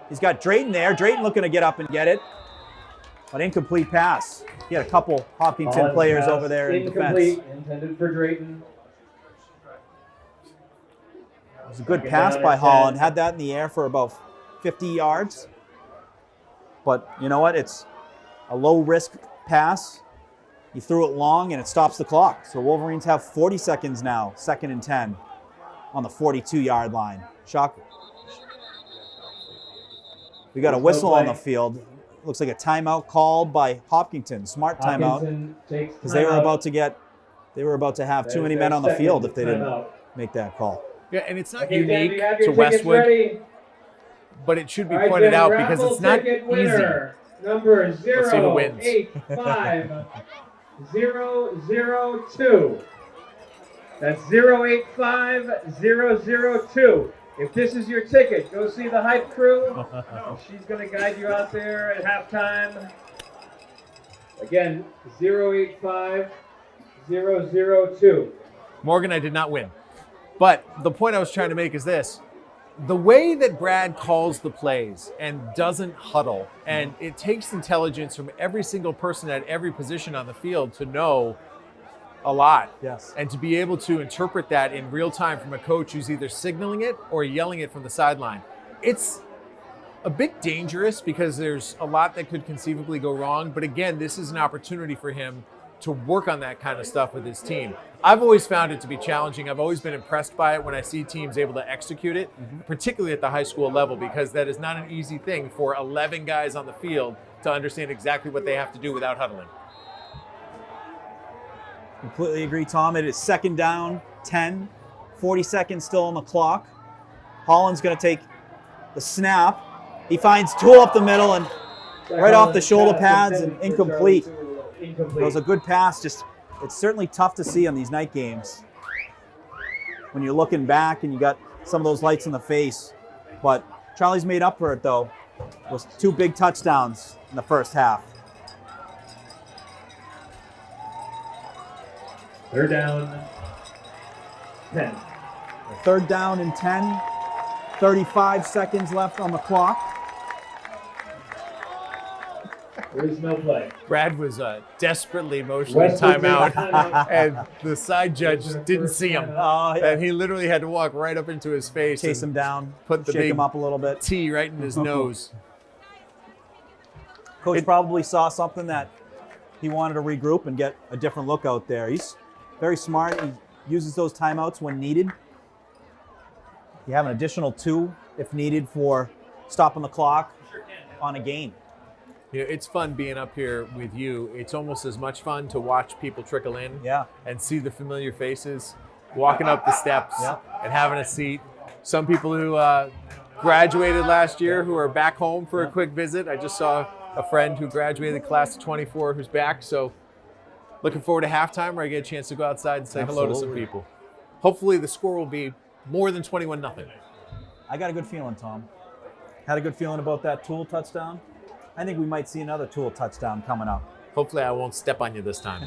He's got Drayton there. Drayton looking to get up and get it, but incomplete pass. He had a couple Hopkinton Holland's players pass over there in incomplete, defense. intended for Drayton. It was a good Second pass down by and Holland. 10. Had that in the air for about 50 yards. But you know what? It's a low-risk pass. He threw it long, and it stops the clock. So Wolverines have 40 seconds now, 2nd and 10 on the 42-yard line. Shock. We got a whistle on the field. Looks like a timeout called by Hopkinton. Smart timeout, Hopkinton takes because they were timeout. about to have too There's many their men on the second field if they didn't timeout. make that call. Yeah, and it's not Okay, Dan, unique you have to your tickets Westwood, ready? but it should be All right, pointed Dan, out because raffle it's not ticket easy. winner, number Let's see who wins. 085-002. That's 085-002. If this is your ticket, go see the hype crew. She's going to guide you out there at halftime. Again, 085-002. Morgan, I did not win. But the point I was trying to make is this. The way that Brad calls the plays and doesn't huddle, and it takes intelligence from every single person at every position on the field to know a lot. Yes. And to be able to interpret that in real time from a coach who's either signaling it or yelling it from the sideline. It's a bit dangerous because there's a lot that could conceivably go wrong. But again, this is an opportunity for him to work on that kind of stuff with his team. I've always found it to be challenging. I've always been impressed by it when I see teams able to execute it, particularly at the high school level, because that is not an easy thing for 11 guys on the field to understand exactly what they have to do without huddling. Completely agree, Tom. It is 2nd down, 10, 40 seconds still on the clock. Holland's going to take the snap. He finds Tool up the middle and right off the shoulder pads and incomplete. It was a good pass. Just it's certainly tough to see on these night games when you're looking back and you got some of those lights in the face. But Charlie's made up for it, though. It was 2 big touchdowns in the first half. Third down, 10. 3rd down and 10. 35 seconds left on the clock. There is no play. Brad was desperately motioning Westwood timeout, timeout. and the side judge didn't see him. Oh, yeah. And he literally had to walk right up into his face Chase and him down, put the shake big him up a little bit. T right in his nose. Coach probably saw something that he wanted to regroup and get a different look out there. He's very smart. He uses those timeouts when needed. You have an additional 2 if needed for stopping the clock on a gain. You know, it's fun being up here with you. It's almost as much fun to watch people trickle in and see the familiar faces walking up the steps and having a seat. Some people who graduated last year who are back home for a quick visit. I just saw a friend who graduated the class of 24 who's back. So looking forward to halftime where I get a chance to go outside and say hello to some people. Hopefully the score will be more than 21-0. I got a good feeling, Tom. Had a good feeling about that Tool touchdown. I think we might see another Tool touchdown coming up. Hopefully I won't step on you this time.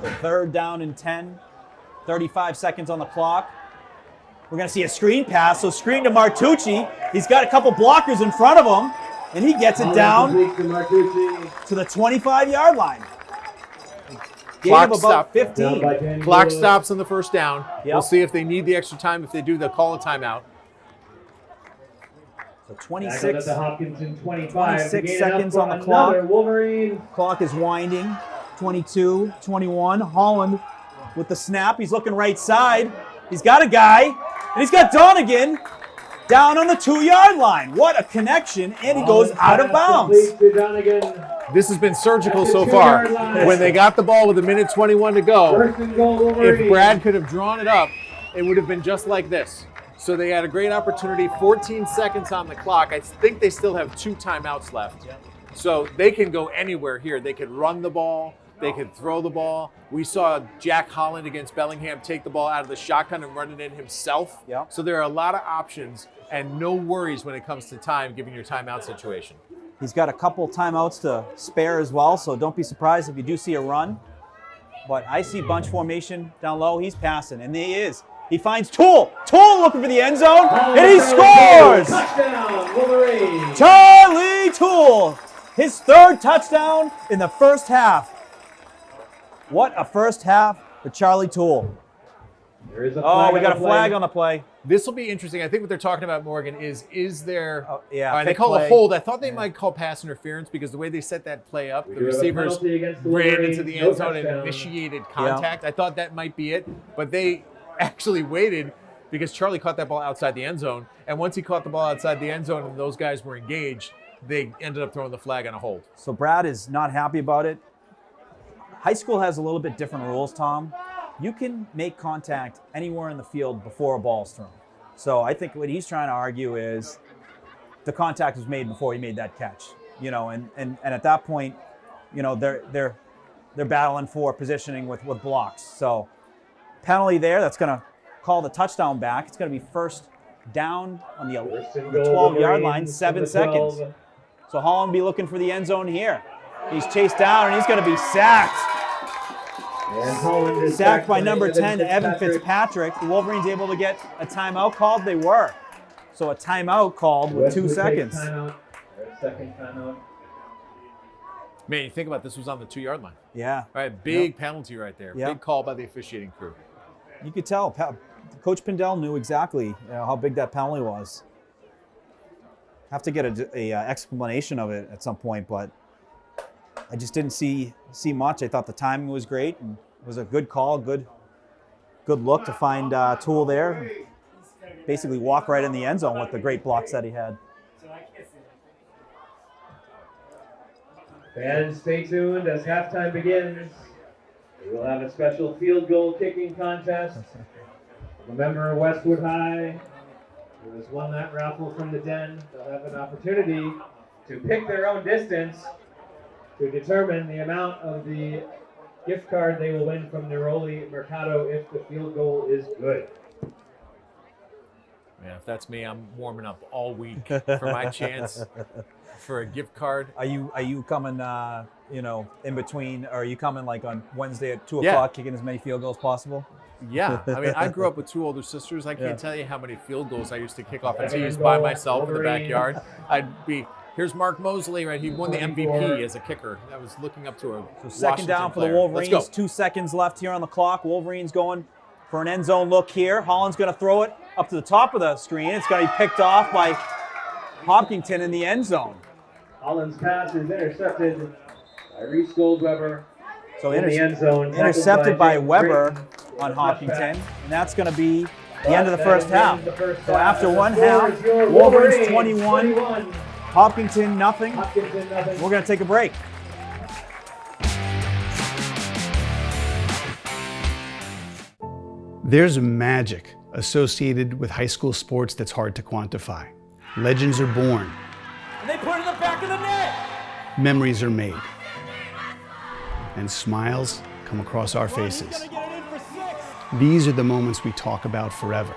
So 3rd down and 10, 35 seconds on the clock. We're going to see a screen pass. So screen to Martucci. He's got a couple blockers in front of him, and he gets it down to the 25-yard line. Gain of about 15. Clock stops on the first down. Yep. We'll see if they need the extra time. If they do, they'll call a timeout. So 26 Hopkinton 25. 26 seconds on the clock. Wolverine. Clock is winding. 22, 21. Holland with the snap. He's looking right side. He's got a guy, and he's got Donegan down on the 2-yard line. What a connection, and he goes out of bounds. This has been surgical so far. When they got the ball with 1:21 to go, if Brad could have drawn it up, it would have been just like this. So they had a great opportunity, 14 seconds on the clock. I think they still have 2 timeouts left. So they can go anywhere here. They could run the ball. They could throw the ball. We saw Jack Holland against Bellingham take the ball out of the shotgun and run it in himself. Yep. So there are a lot of options and no worries when it comes to time, given your timeout situation. He's got a couple timeouts to spare as well, so don't be surprised if you do see a run. But I see bunch formation down low. He's passing, and he is. He finds Toole. Toole looking for the end zone, and he scores! Touchdown, Wolverine! Charlie Toole, his 3rd touchdown in the first half. What a first half for Charlie Toole. There is a Oh, we got a flag on the play. This will be interesting. I think what they're talking about, Morgan, is there... yeah, they pick call play. a hold. I thought they might call pass interference because the way they set that play up, the receivers ran into the end zone and initiated contact. I thought that might be it, but they actually waited because Charlie caught that ball outside the end zone, and once he caught the ball outside the end zone and those guys were engaged, they ended up throwing the flag on a hold. So Brad is not happy about it. High school has a little bit different rules, Tom. You can make contact anywhere in the field before a ball's thrown. So I think what he's trying to argue is the contact was made before he made that catch. You know, and at that point, you know, they're battling for positioning with blocks. So penalty there, that's going to call the touchdown back. It's going to be first down on the 12-yard line, 7 seconds. So Holland will be looking for the end zone here. He's chased down, and he's going to be sacked. Sacked by number 10, Evan Fitzpatrick. The Wolverines able to get a timeout called? They were. So a timeout called with 2 seconds. Second timeout. Man, you think about this was on the 2-yard line. Yeah. All right, big penalty right there. Yep. Big call by the officiating crew. You could tell. Coach Pindell knew exactly how big that penalty was. Have to get a explanation of it at some point, but I just didn't see much. I thought the timing was great, and it was a good call, good look to find Toole there. Basically walk right in the end zone with the great blocks that he had. Fans, stay tuned as halftime begins. We will have a special field goal kicking contest. A member of Westwood High who has won that raffle from the den, they'll have an opportunity to pick their own distance to determine the amount of the gift card they will win from Neroli Mercado if the field goal is good. Man, if that's me, I'm warming up all week for my chance for a gift card. Are you coming, in between? Or are you coming like on Wednesday at 2 o'clock, kicking as many field goals possible? Yeah, I mean, I grew up with 2 older sisters. I can't tell you how many field goals I used to kick off and tees by myself in the backyard. Here's Mark Mosley, right? He won the MVP as a kicker. I was looking up to a So second down for the player. Wolverines. Let's go. 2 seconds left here on the clock. Wolverines going for an end zone look here. Holland's going to throw it up to the top of the screen. It's going to be picked off by Hopkinton in the end zone. Holland's pass is intercepted by Reese Goldweber. So in the end zone. intercepted by Weber on Hopkinton, and that's going to be the end of the first half. So after one half, Wolverines 21, Hopkinton nothing. We're going to take a break. There's magic associated with high school sports that's hard to quantify. Legends are born. And they put it in the back of the net. Memories are made. And smiles come across our faces. These are the moments we talk about forever.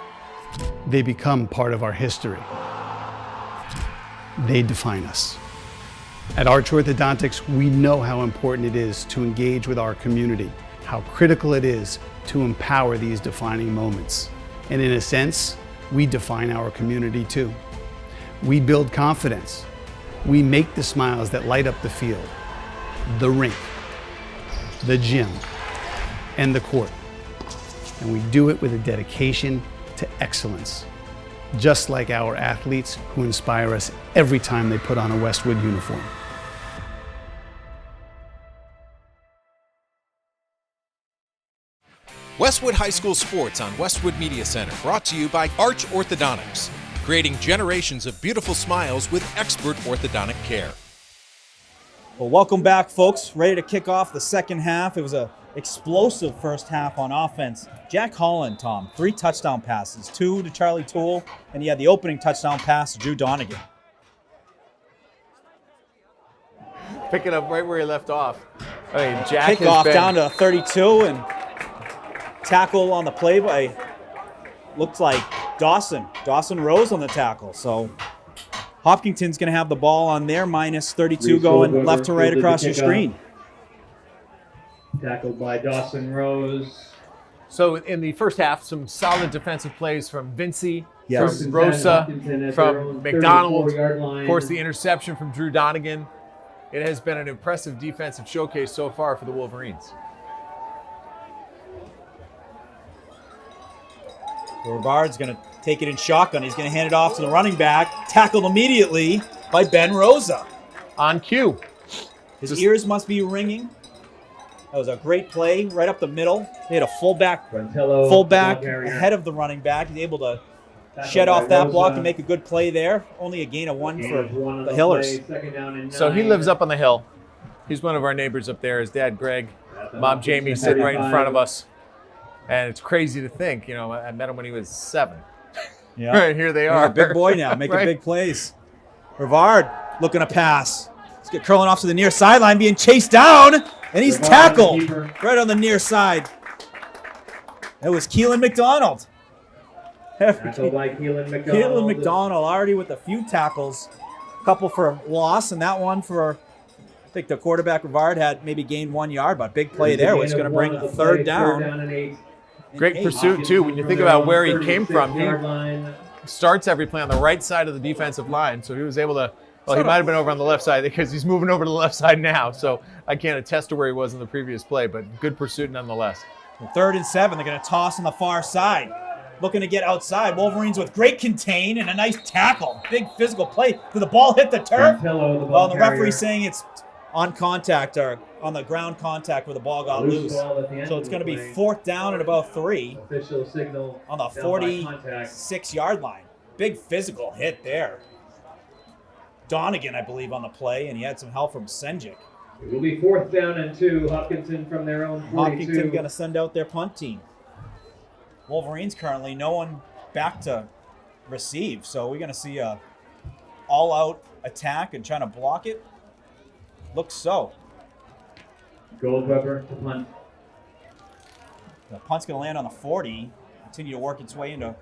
They become part of our history. They define us. At Arch Orthodontics, we know how important it is to engage with our community, how critical it is to empower these defining moments. And in a sense, we define our community too. We build confidence. We make the smiles that light up the field, the rink, the gym, and the court. And we do it with a dedication to excellence, just like our athletes who inspire us every time they put on a Westwood uniform. Westwood High School Sports on Westwood Media Center, brought to you by Arch Orthodontics, creating generations of beautiful smiles with expert orthodontic care. Well, welcome back, folks. Ready to kick off the second half. It was an explosive first half on offense. Jack Holland, Tom, 3 touchdown passes, 2 to Charlie Toole, and he had the opening touchdown pass to Drew Donegan. Picking up right where he left off. I mean, Jack Kickoff has been, down to 32, and tackle on the play by, looks like Dawson. Dawson Rose on the tackle. So Hopkinton's going to have the ball on their minus 32 going left to right across your screen. Tackled by Dawson Rose. So in the first half, some solid defensive plays from Vinci, Yes. from Rosa, from McDonald. 34-yard line. Of course, the interception from Drew Donegan. It has been an impressive defensive showcase so far for the Wolverines. Rivard's going to take it in shotgun. He's going to hand it off to the running back. Tackled immediately by Ben Rosa. On cue. His ears must be ringing. That was a great play right up the middle. They had a fullback ahead of the running back. He's able to shed off that block and make a good play there. Only a gain of 1 for the Hillers. So he lives up on the hill. He's one of our neighbors up there. His dad, Greg, Mom Jamie, sitting right in front of us. And it's crazy to think, I met him when he was 7. Yeah. Right, here they are. He's a big boy now, making Right. big plays. Rivard looking to pass. He's get curling off to the near sideline, being chased down, and he's tackled right on the near side. It was Keelan McDonald. Tackled by Keelan McDonald. Keelan McDonald already with a few tackles. A couple for loss, and that one for, I think the quarterback Rivard had maybe gained 1 yard, but big play there, which is going to bring a third down. and 8. Great pursuit, too. When you think about where he came from, he starts every play on the right side of the defensive line. So he was able to, well, he might have been over on the left side because he's moving over to the left side now. So I can't attest to where he was in the previous play, but good pursuit nonetheless. 3rd and 7, they're going to toss on the far side. Looking to get outside. Wolverines with great contain and a nice tackle. Big physical play. Did the ball hit the turf? Well, the referee's saying it's on contact or on the ground contact where the ball got loose. So it's going to be 4th down at about 3 Official signal on the 46-yard line. Big physical hit there. Donegan, I believe, on the play, and he had some help from Senjik. It will be 4th down and 2. Hopkinton from their own 42. Hopkinton going to send out their punt team. Wolverines currently no one back to receive, so we're going to see a all-out attack and trying to block it. Looks so. Goldweber to punt. The punt's going to land on the 40, continue to work its way into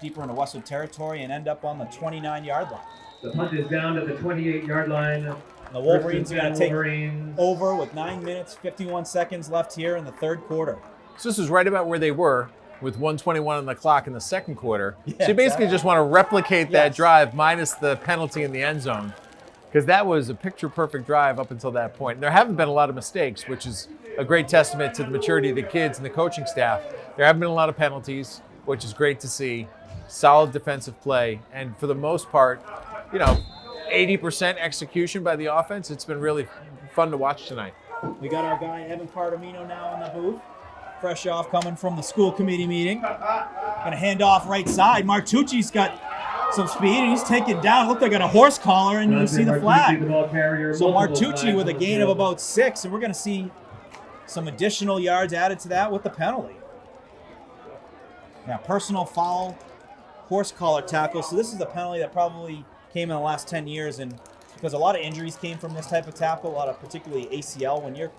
deeper into Westwood territory and end up on the 29-yard line. The punt is down at the 28-yard line. And the Wolverines are going to take Wolverines. over with 9 minutes, 51 seconds left here in the third quarter. So this is right about where they were with 1:21 on the clock in the second quarter. Yeah, So you basically exactly. just want to replicate that Yes. drive minus the penalty in the end zone, because that was a picture-perfect drive up until that point. And there haven't been a lot of mistakes, which is a great testament to the maturity of the kids and the coaching staff. There haven't been a lot of penalties, which is great to see. Solid defensive play, and for the most part, 80% execution by the offense. It's been really fun to watch tonight. We got our guy Evan Cardamino now in the booth. Fresh off coming from the school committee meeting. Gonna hand off right side. Martucci's got some speed and he's taken down. Looked like on a horse collar and you see the flag. So Martucci with a gain of about 6, and we're gonna see some additional yards added to that with the penalty. Now, personal foul, horse collar tackle. So this is the penalty that probably came in the last 10 years, and because a lot of injuries came from this type of tackle, a lot of particularly ACL. When you're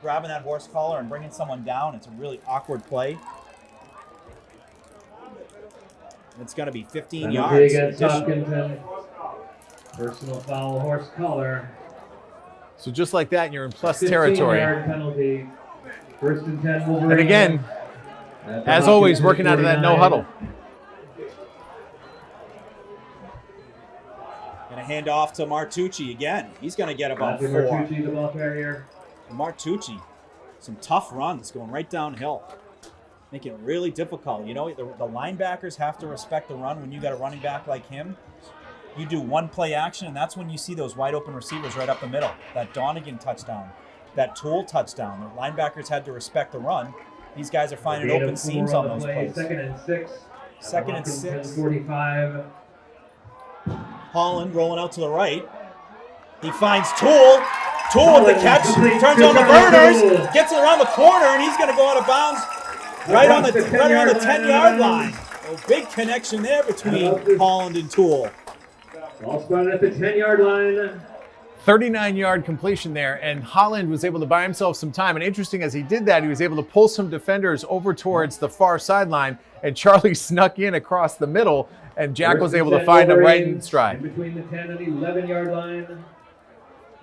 grabbing that horse collar and bringing someone down, it's a really awkward play. It's going to be 15 yards. Against Hopkinton. Personal foul, horse collar. So just like that, you're in plus 15-yard territory. penalty. 1st and 10 Wolverines. And again, as always, working out of that no huddle. Going to hand off to Martucci again. He's going to get about 4. Martucci, the ball carrier. Martucci, some tough runs going right downhill. Make it really difficult. The linebackers have to respect the run when you got a running back like him. You do one play action, and that's when you see those wide open receivers right up the middle. That Donegan touchdown, that Toole touchdown. The linebackers had to respect the run. These guys are finding Gain of open 4 seams on the those play, plays. 2nd and 6. Second and Hopkinton 6. 45. Holland rolling out to the right. He finds Toole. Toole with the catch, turns on the burners, gets it around the corner, and he's going to go out of bounds right around the 10-yard line. A big connection there between Holland and Toole. Ball spotted at the 10-yard line. 39-yard completion there, and Holland was able to buy himself some time. And interesting, as he did that, he was able to pull some defenders over towards the far sideline, and Charlie snuck in across the middle, and Jack was able to find him right in stride. In between the 10 and 11-yard line.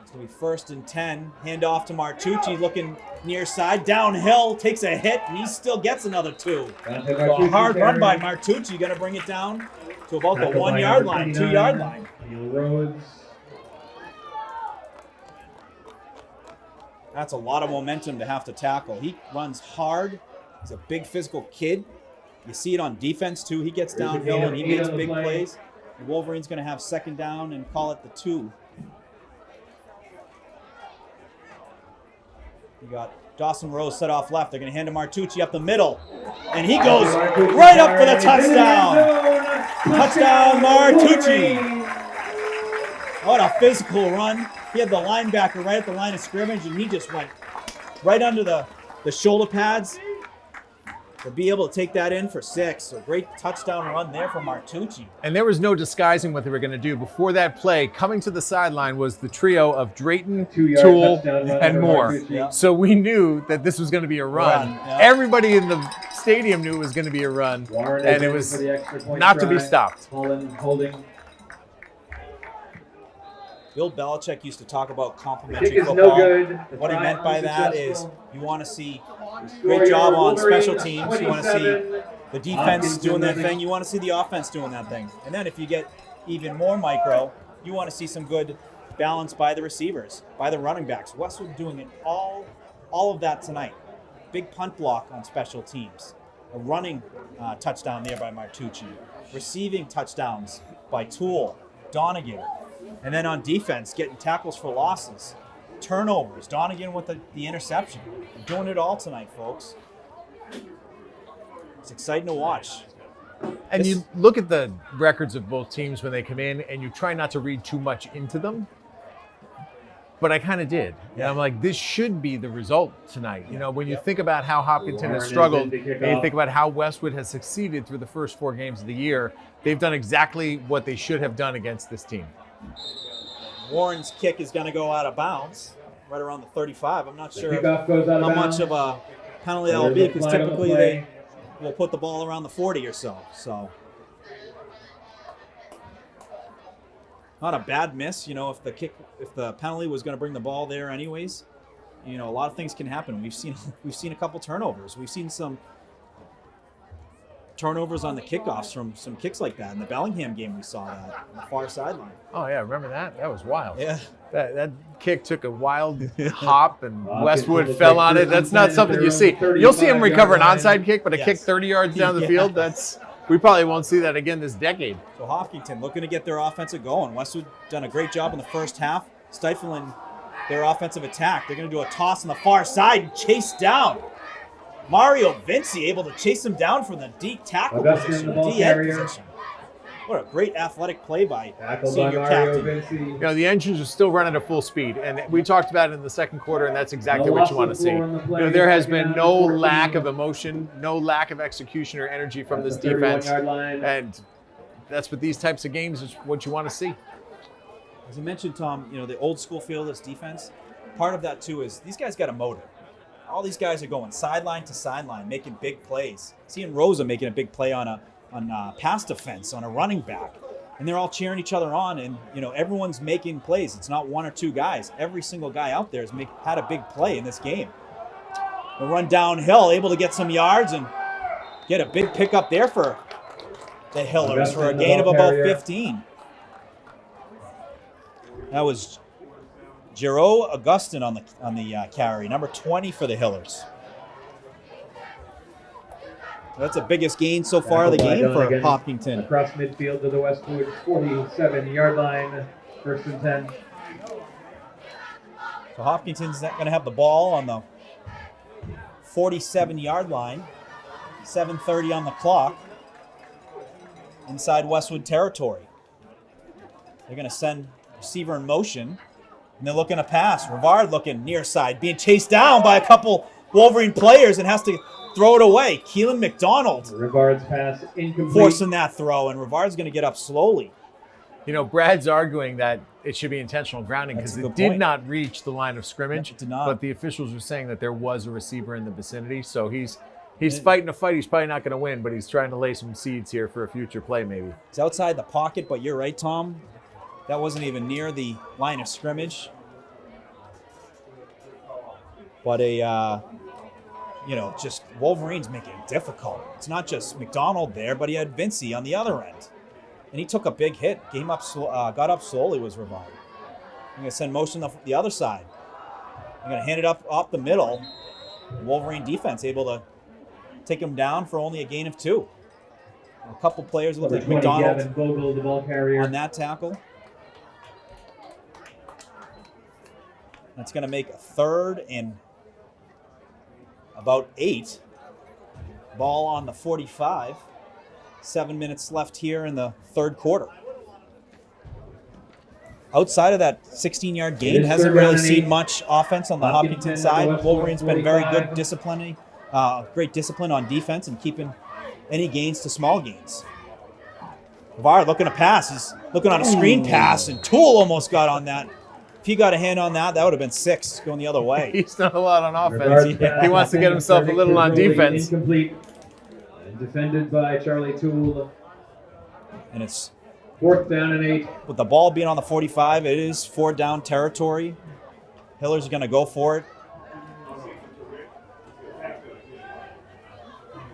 It's going to be 1st and 10. Hand off to Martucci, looking near side. Downhill, takes a hit, and he still gets another 2. So a hard run by Martucci. Going to bring it down to about the 1-yard line, 2-yard line. Rhodes. That's a lot of momentum to have to tackle. He runs hard. He's a big physical kid. You see it on defense, too. He gets downhill and he makes big plays. The Wolverines going to have 2nd down and call it the 2. You got Dawson Rose set off left. They're going to hand to Martucci up the middle. And he goes right up for the touchdown. Touchdown, Martucci. What a physical run. He had the linebacker right at the line of scrimmage, and he just went right under the shoulder pads to be able to take that in for 6. So great touchdown run there from Martucci. And there was no disguising what they were going to do. Before that play, coming to the sideline was the trio of Drayton, Toole, and Moore. Yeah. So we knew that this was going to be a run. Yeah. Everybody in the stadium knew it was going to be a run, and it was not to be stopped. Holland holding. Bill Belichick used to talk about Kick complimentary is football. no good. The What he try meant by that is unsuccessful. you want to see Score great job your on special Wolverines, teams. You want to see 27. the defense Hopkins doing their doing thing. You want to see the offense doing that thing. And then if you get even more micro, you want to see some good balance by the receivers, by the running backs. Westwood doing it all of that tonight. Big punt block on special teams. A running touchdown there by Martucci. Receiving touchdowns by Toole, Donegan. And then on defense, getting tackles for losses. Turnovers. Donegan with the interception. They're doing it all tonight, folks. It's exciting to watch. And you look at the records of both teams when they come in, and you try not to read too much into them. But I kind of did. And I'm like, this should be the result tonight. You know, when you think about how Hopkinton has struggled, and you think about how Westwood has succeeded through the first 4 games of the year, they've done exactly what they should have done against this team. Warren's kick is going to go out of bounds right around the 35. I'm not sure Kickoff goes out of how bounds. much of a penalty that will There's be a because flag on the typically play. they will put the ball around the 40 or so. So not a bad miss, you know, if the penalty was going to bring the ball there anyways. You know, a lot of things can happen. We've seen a couple turnovers. We've seen some turnovers on the kickoffs from some kicks like that. In the Bellingham game, we saw that on the far sideline. Oh, yeah, remember that? That was wild. Yeah. That kick took a wild hop, and Westwood fell on it. That's not something you see. You'll see him recover an onside kick, but a kick 30 yards down the field, we probably won't see that again this decade. So Hopkinton looking to get their offensive going. Westwood done a great job in the first half, stifling their offensive attack. They're going to do a toss on the far side and chase down. Mario Vinci able to chase him down from the D tackle position, D end position. What a great athletic play by senior captain. You know, the engines are still running at full speed, and we talked about it in the second quarter, and that's exactly what you want to see. You know, there has been no lack of emotion, no lack of execution or energy from this defense, and that's what these types of games is what you want to see. As you mentioned, Tom, you know, the old school feel of this defense, part of that too is these guys got a motor. All these guys are going sideline to sideline, making big plays. Seeing Rosa making a big play on a pass defense, on a running back. And they're all cheering each other on, and you know everyone's making plays. It's not one or two guys. Every single guy out there has had a big play in this game. They run downhill, able to get some yards and get a big pickup there for the Hillers for a gain of about 15. That was Giro Augustin on the carry, number 20 for the Hillers. That's the biggest gain so far of the game for Hopkinton. Across midfield to the Westwood 47-yard line, 1st and 10. So Hopkinton's going to have the ball on the 47-yard line. 7:30 on the clock. Inside Westwood territory. They're going to send receiver in motion. And they're looking to pass. Rivard looking near side, being chased down by a couple Wolverine players and has to throw it away. Keelan McDonald Rivard's pass incomplete. forcing that throw, and Rivard's going to get up slowly. You know, Brad's arguing that it should be intentional grounding That's because a it good did point. not reach the line of scrimmage. It did not. But the officials were saying that there was a receiver in the vicinity. So he's fighting a fight. He's probably not going to win, but he's trying to lay some seeds here for a future play maybe. It's outside the pocket, but you're right, Tom. That wasn't even near the line of scrimmage. But just Wolverines making it difficult. It's not just McDonald there, but he had Vincey on the other end. And he took a big hit. Got up slowly was Rivard. I'm going to send motion the other side. I'm going to hand it up off the middle. Wolverine defense able to take him down for only a gain of 2. A couple players look like McDonald Gavin Vogel, the ball carrier. on that tackle. That's going to make a 3rd and about 8. Ball on the 45. 7 minutes left here in the 3rd quarter. Outside of that 16-yard gain, hasn't really seen much offense on the Hopkinton side. Wolverines been very good disciplining, great discipline on defense and keeping any gains to small gains. Rivard looking to pass. He's looking on a screen pass, and Toole almost got on that. If he got a hand on that, that would have been 6 going the other way. He's done a lot on offense. He wants to get himself a little on defense. Incomplete. And defended by Charlie Toole. And it's 4th down and 8. with the ball being on the 45, it is 4th down territory. Hiller's going to go for it.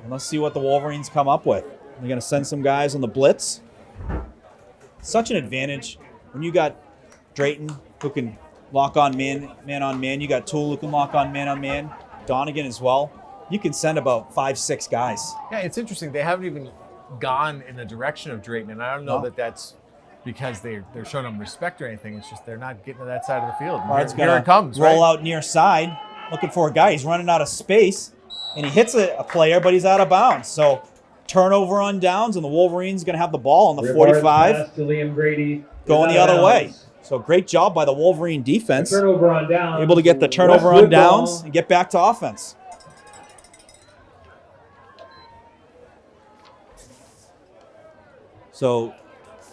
And let's see what the Wolverines come up with. They're going to send some guys on the blitz. Such an advantage when you got Drayton, who can lock on man on man. You got Toole, who can lock on man, Donegan as well. You can send about 5-6 guys. Yeah, it's interesting. They haven't even gone in the direction of Drayton, and I don't know that that's because they're showing him respect or anything. It's just they're not getting to that side of the field. Here it comes. Roll out near side, looking for a guy. He's running out of space, and he hits a player, but he's out of bounds. So turnover on downs, and the Wolverines going to have the ball on the 45, To Liam Grady, going the other way. So great job by the Wolverine defense. Turnover on downs. Able to get the turnover on Westwood downs ball. and get back to offense. So,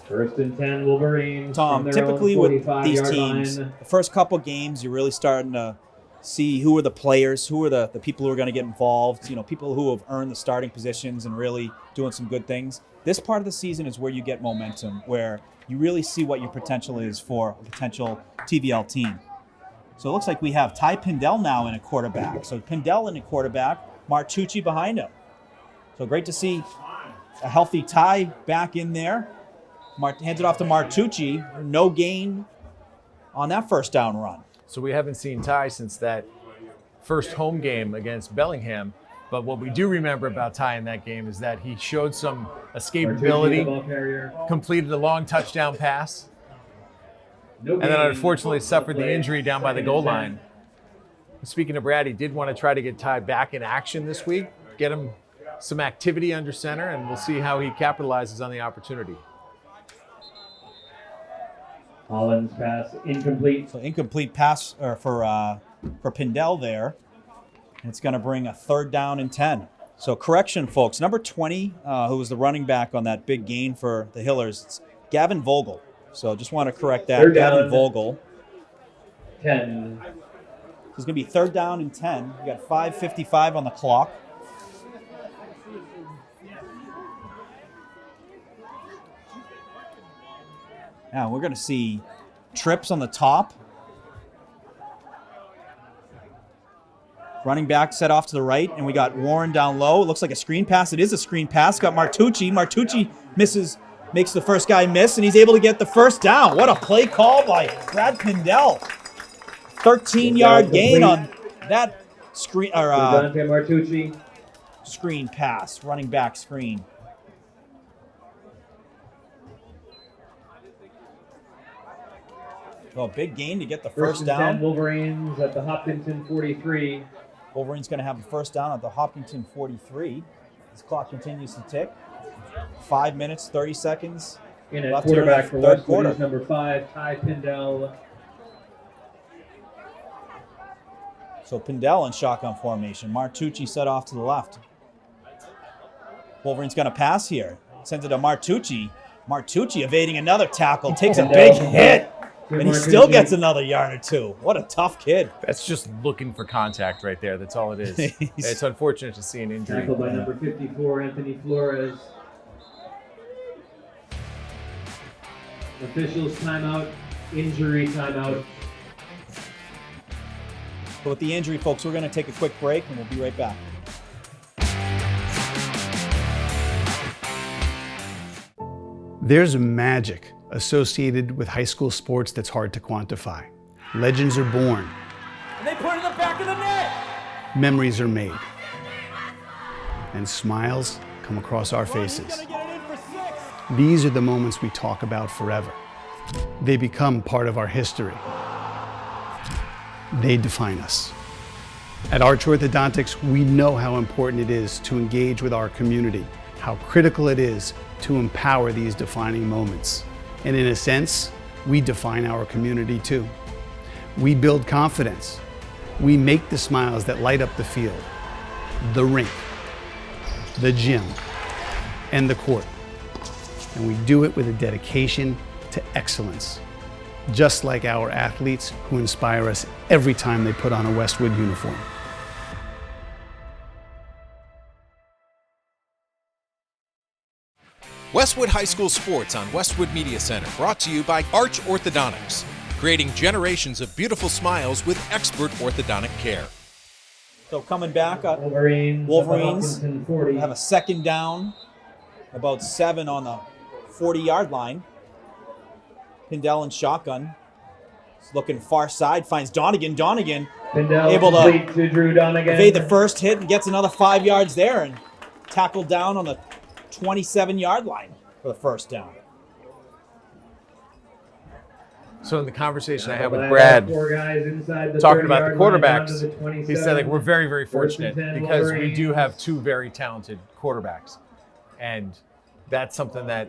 1st and 10 Wolverines. Tom, from their typically own with these 45-yard teams, line. the first couple games, you're really starting to see who are the players, who are the people who are going to get involved, people who have earned the starting positions and really doing some good things. This part of the season is where you get momentum, where you really see what your potential is for a potential TVL team. So it looks like we have Ty Pindell now in a quarterback. So Pindell in a quarterback, Martucci behind him. So great to see a healthy Ty back in there. Hands it off to Martucci. No gain on that first down run. So we haven't seen Ty since that first home game against Bellingham. But what we do remember about Ty in that game is that he showed some escapability, Ball carrier. completed a long touchdown pass, No and then gain. unfortunately suffered the Play. injury down by the 2nd goal and 10. line. Speaking of Brad, he did want to try to get Ty back in action this week, get him some activity under center, and we'll see how he capitalizes on the opportunity. Holland's pass incomplete. So incomplete pass for Pindell there. And it's going to bring a 3rd down and 10. So correction, folks. Number 20, who was the running back on that big gain for the Hillers, it's Gavin Vogel. So just want to correct that. 3rd Gavin down. Vogel. 10. So it's going to be 3rd down and 10. You got 5:55 on the clock. Now we're going to see trips on the top. Running back set off to the right, and we got Warren down low. It looks like a screen pass. It is a screen pass. Got Martucci. Martucci makes the first guy miss, and he's able to get the first down. What a play call by Brad Pindell. 13-yard gain on that screen Dante Martucci. screen pass, running back screen. Oh, big gain to get the first and down. 10 Wolverines at the Hopkinton 43. Wolverine's going to have a first down at the Hopkinton 43. This clock continues to tick. 5 minutes, 30 seconds. In at left here in the quarterback for third Westwood quarter. is number 5, Ty Pindell. So Pindell in shotgun formation. Martucci set off to the left. Wolverine's going to pass here. Sends it to Martucci. Martucci evading another tackle. Takes a big hit. And he still gets another yard or two. What a tough kid. That's just looking for contact right there. That's all it is. It's unfortunate to see an injury. Tackled by number 54, Anthony Flores. Officials timeout, injury timeout. But with the injury, folks, we're going to take a quick break, and we'll be right back. There's magic associated with high school sports that's hard to quantify. Legends are born. And they put it in the back of the net. Memories are made. And smiles come across our faces. These are the moments we talk about forever. They become part of our history. They define us. At Arch Orthodontics, we know how important it is to engage with our community, how critical it is to empower these defining moments. And in a sense, we define our community too. We build confidence. We make the smiles that light up the field, the rink, the gym, and the court. And we do it with a dedication to excellence, just like our athletes who inspire us every time they put on a Westwood uniform. Westwood High School Sports on Westwood Media Center, brought to you by Arch Orthodontics, creating generations of beautiful smiles with expert orthodontic care. So coming back, Wolverines Wolverines 40. have a second down, about 7 on the 40-yard line. Pindell in shotgun. He's looking far side, finds Donegan. Donegan Pindell able complete to Drew Donegan. evade the first hit and gets another 5 yards there and tackled down on the 27-yard line for the first down. So in the conversation I had with By Brad, four guys inside the talking about the 30-yard line, down to quarterbacks, the he 27. said like we're very, very fortunate 1st and 10 because we Wolverines. do have 2 very talented quarterbacks. And that's something that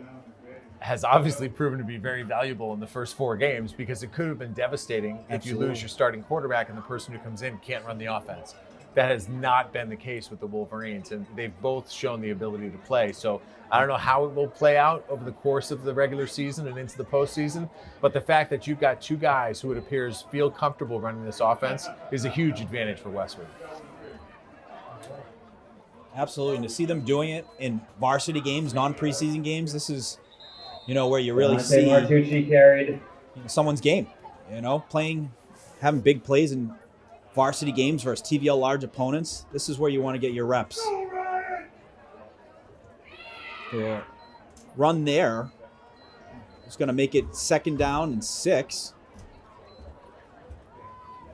has obviously proven to be very valuable in the first 4 games, because it could have been devastating if you lose your starting quarterback and the person who comes in can't run the offense. That has not been the case with the Wolverines, and they've both shown the ability to play. So I don't know how it will play out over the course of the regular season and into the postseason, but the fact that you've got 2 guys who it appears feel comfortable running this offense is a huge advantage for Westwood. Absolutely, and to see them doing it in varsity games, non-preseason games, this is, where you really see Martucci carried. someone's game. Having big plays in varsity games versus TVL large opponents. This is where you want to get your reps. The run there is going to make it second down and 6.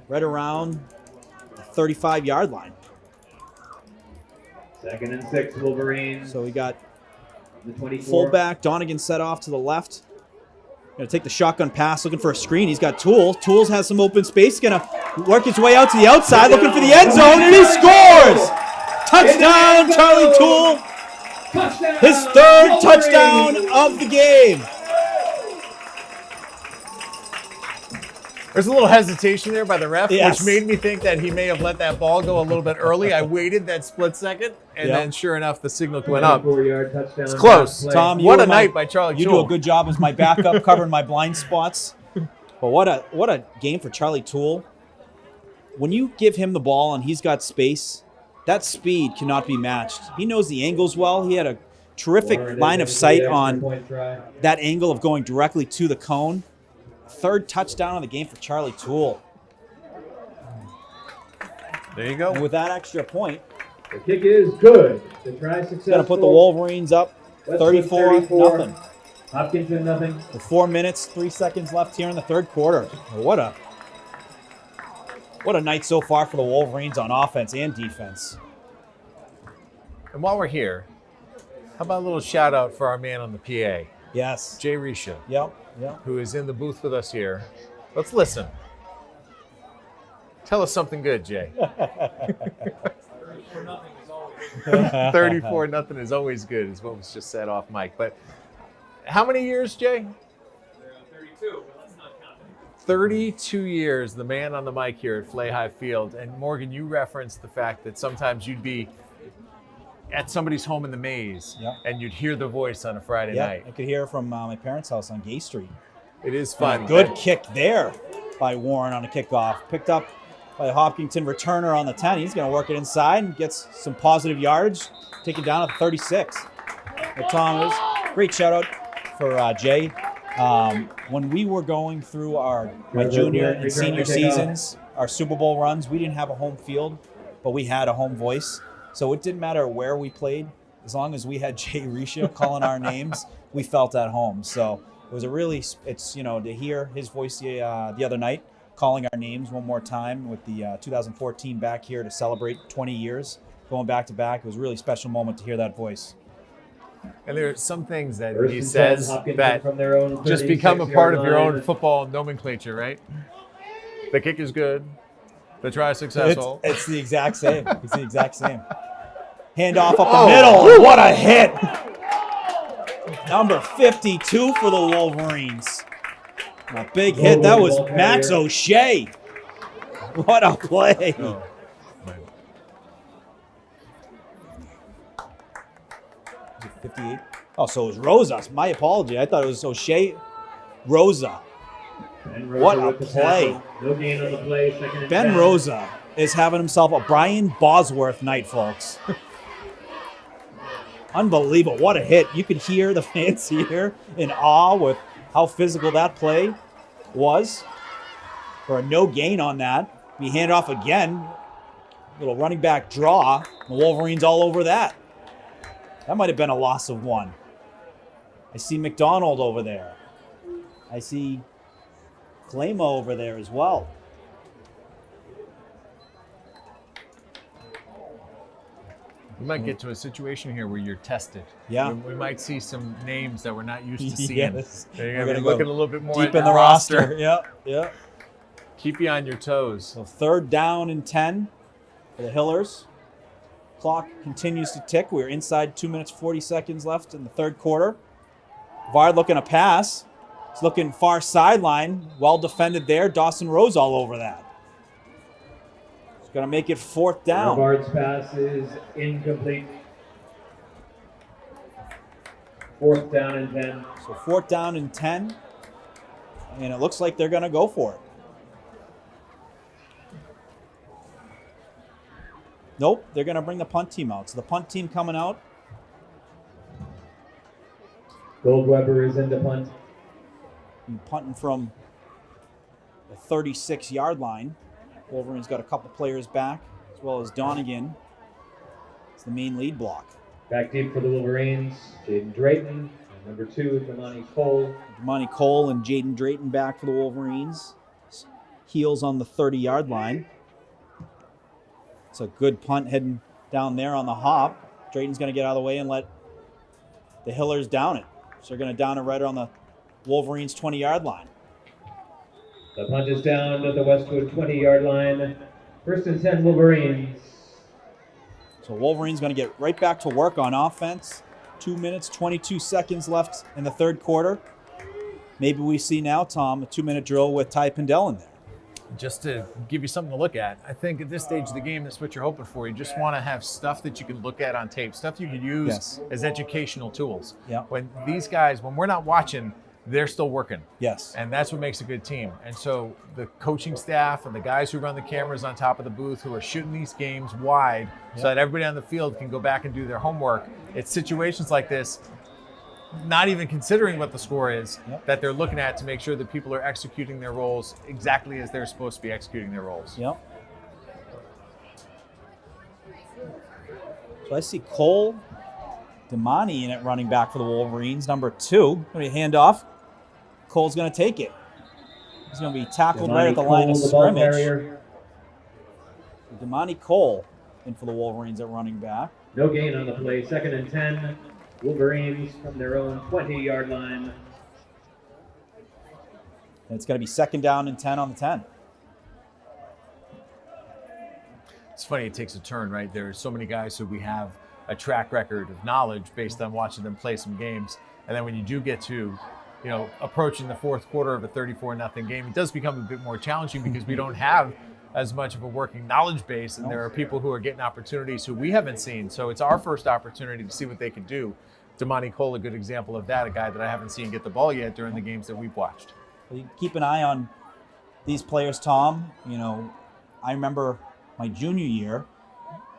Right around the 35-yard line. 2nd and 6 Wolverines. So we got the 24. fullback, Donegan set off to the left. Going to take the shotgun pass, looking for a screen. He's got Toole. Tools has some open space. Going to work his way out to the outside, looking for the end zone, and he scores! Touchdown, Charlie Toole! Touchdown, His 3rd Wolverines. touchdown of the game. There's a little hesitation there by the ref, Yes. which made me think that he may have let that ball go a little bit early. I waited that split second, and then sure enough, the signal went up. 4-yard touchdown. It's close. Play. Tom, What were a night by Charlie You Toole. do a good job as my backup, covering my blind spots. But what a game for Charlie Toole. When you give him the ball and he's got space, that speed cannot be matched. He knows the angles well. He had a terrific Warren line of is sight the on point try. that angle of going directly to the cone. 3rd touchdown of the game for Charlie Toole. There you go. And with that extra point, The kick is good. The try successful. going to put the Wolverines up Westwood 34-0. Hopkinton nothing. With 4 minutes, 3 seconds left here in the 3rd quarter. What a night so far for the Wolverines on offense and defense. And while we're here, how about a little shout out for our man on the PA, Yes. Jay Risha, Yep. who is in the booth with us here. Let's listen. Tell us something good, Jay. 34-0 is always good, is what was just said off mic. But how many years, Jay? 32, but let's not count it. 32 years, the man on the mic here at Flay High Field. And Morgan, you referenced the fact that sometimes you'd be at somebody's home in the maze, Yep. and you'd hear the voice on a Friday Yeah, night. I could hear from my parents' house on Gay Street. It is fun. Good kick there by Warren on a kickoff. Picked up by the Hopkinton returner on the 10. He's going to work it inside and gets some positive yardage. Take it down at 36. But Tom, it was a great shout out for Jay. When we were going through my junior and senior seasons, our Super Bowl runs, we didn't have a home field, but we had a home voice. So it didn't matter where we played. As long as we had Jay Risha calling our names, we felt at home. So it was to hear his voice the other night, calling our names one more time with the 2014 back here to celebrate 20 years, going back to back. It was a really special moment to hear that voice. And there are some things that First he and says 10, that from their own just become a part of your 36-yard own line. football nomenclature, right? The kick is good. The try is successful. It's the exact same. It's the exact same. Handoff up the middle. What a hit. Number 52 for the Wolverines. A big hit. That was Max O'Shea. What a play. Oh, 58. Oh, so it was Rosa. My apology. I thought it was O'Shea. Rosa. Ben Rosa What a with the play. tackle. No gain on the play. Second and Ben 10. Rosa is having himself a Brian Bosworth night, folks. Unbelievable. What a hit. You could hear the fans here in awe with how physical that play was. For a no gain on that. We hand off again. Little running back draw. The Wolverines all over that. That might have been a loss of one. I see McDonald over there. I see Clamo over there as well. We might get to a situation here where you're tested. Yeah. We might see some names that we're not used to seeing. Yes. You're We're going to gonna be go looking a little bit more deep at in your the roster. Yeah. Keep you on your toes. So 3rd down and 10 for the Hillers. Clock continues to tick. We're inside 2 minutes, 40 seconds left in the 3rd quarter. Vard looking to pass. He's looking far sideline. Well defended there. Dawson Rose all over that. He's going to make it 4th down. Bard's pass is incomplete. 4th down and 10. So 4th down and 10. And it looks like they're going to go for it. Nope, they're going to bring the punt team out. So the punt team coming out. Goldweber is into punt. And punting from the 36-yard line. Wolverines got a couple players back, as well as Donegan. It's the main lead block. Back deep for the Wolverines. Jaden Drayton. And number 2, Damani Cole. Damani Cole and Jaden Drayton back for the Wolverines. Heels on the 30-yard line. It's a good punt heading down there on the hop. Drayton's going to get out of the way and let the Hillers down it. So they're going to down it right around the Wolverines' 20-yard line. The punt is down at the Westwood 20-yard line. 1st and 10 Wolverines. So Wolverines going to get right back to work on offense. 2 minutes, 22 seconds left in the 3rd quarter. Maybe we see now, Tom, a 2-minute drill with Ty Pindell in there. Just to give you something to look at, I think at this stage of the game, that's what you're hoping for. You just want to have stuff that you can look at on tape, stuff you can use as educational tools. Yeah. When these guys, when we're not watching, they're still working. Yes. And that's what makes a good team. And so the coaching staff and the guys who run the cameras on top of the booth who are shooting these games wide so that everybody on the field can go back and do their homework. It's situations like this, not even considering what the score is, that they're looking at to make sure that people are executing their roles exactly as they're supposed to be executing their roles. Yep. So I see Cole Damani in it running back for the Wolverines. Number 2. Going to be a handoff. Cole's going to take it. He's going to be tackled right at the line of scrimmage. Damani Cole in for the Wolverines at running back. No gain on the play. 2nd and 10. Wolverines from their own 20-yard line. And it's going to be 2nd down and 10 on the 10. funny, it takes a turn, right? There's so many guys who we have a track record of knowledge based on watching them play some games. And then when you do get to, approaching the fourth quarter of a 34-0 game, it does become a bit more challenging because we don't have as much of a working knowledge base, and there are people who are getting opportunities who we haven't seen. So it's our first opportunity to see what they can do. Damani Cole, a good example of that, a guy that I haven't seen get the ball yet during the games that we've watched. You keep an eye on these players, Tom. I remember my junior year,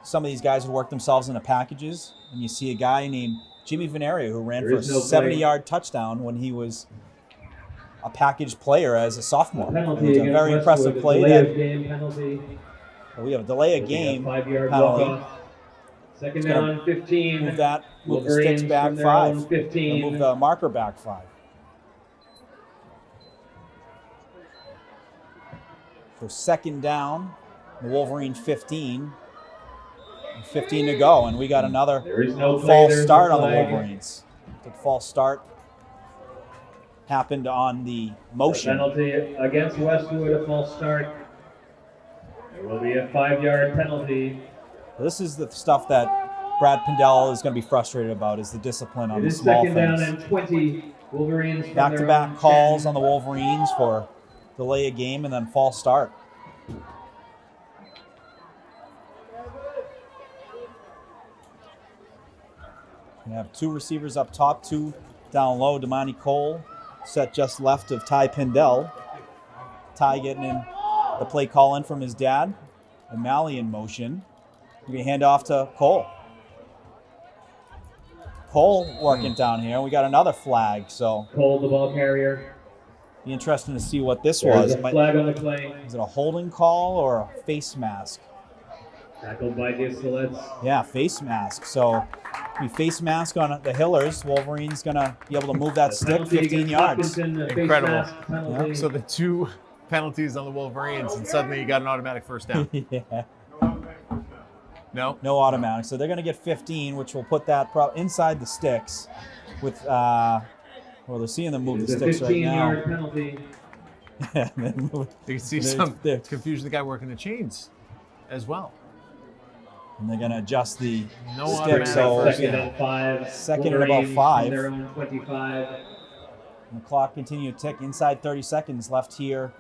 some of these guys would work themselves into packages, and you see a guy named Jimmy Veneria who ran for a 70-yard touchdown when he was a package player as a sophomore. It was a very impressive play. We have a delay of game penalty. Second down, 15. Move the sticks back 5. And move the marker back 5. So second down, the Wolverines 15. 15 to go, and we got another false start on the Wolverines. The false start happened on the motion. Penalty against Westwood, a false start. There will be a 5-yard penalty. This is the stuff that Brad Pindell is going to be frustrated about, is the discipline on the small things. Second down and 20. Wolverines back-to-back calls on the Wolverines for delay a game and then false start. We have 2 receivers up top, 2 down low. Damani Cole set just left of Ty Pindell. Ty getting in the play call in from his dad. O'Malley in motion. We're going to hand off to Cole. Cole working down here. We got another flag, so Cole, the ball carrier. Be interesting to see what this was. A flag on the play. Is it a holding call or a face mask? Tackled by Distelets. Yeah, face mask. So we face mask on the Hillers. Wolverine's going to be able to move that stick 15 yards. Incredible. Yeah. So the 2 penalties on the Wolverines, and suddenly you got an automatic first down. Yeah. No automatic. So they're going to get 15, which will put that inside the sticks. With they're seeing them move the sticks right now. 15-yard penalty. You can see some confusion. The guy working the chains as well. And they're going to adjust the stick. So second and 5. Second and about 5. Their own 25. And the clock continues to tick. Inside 30 seconds left here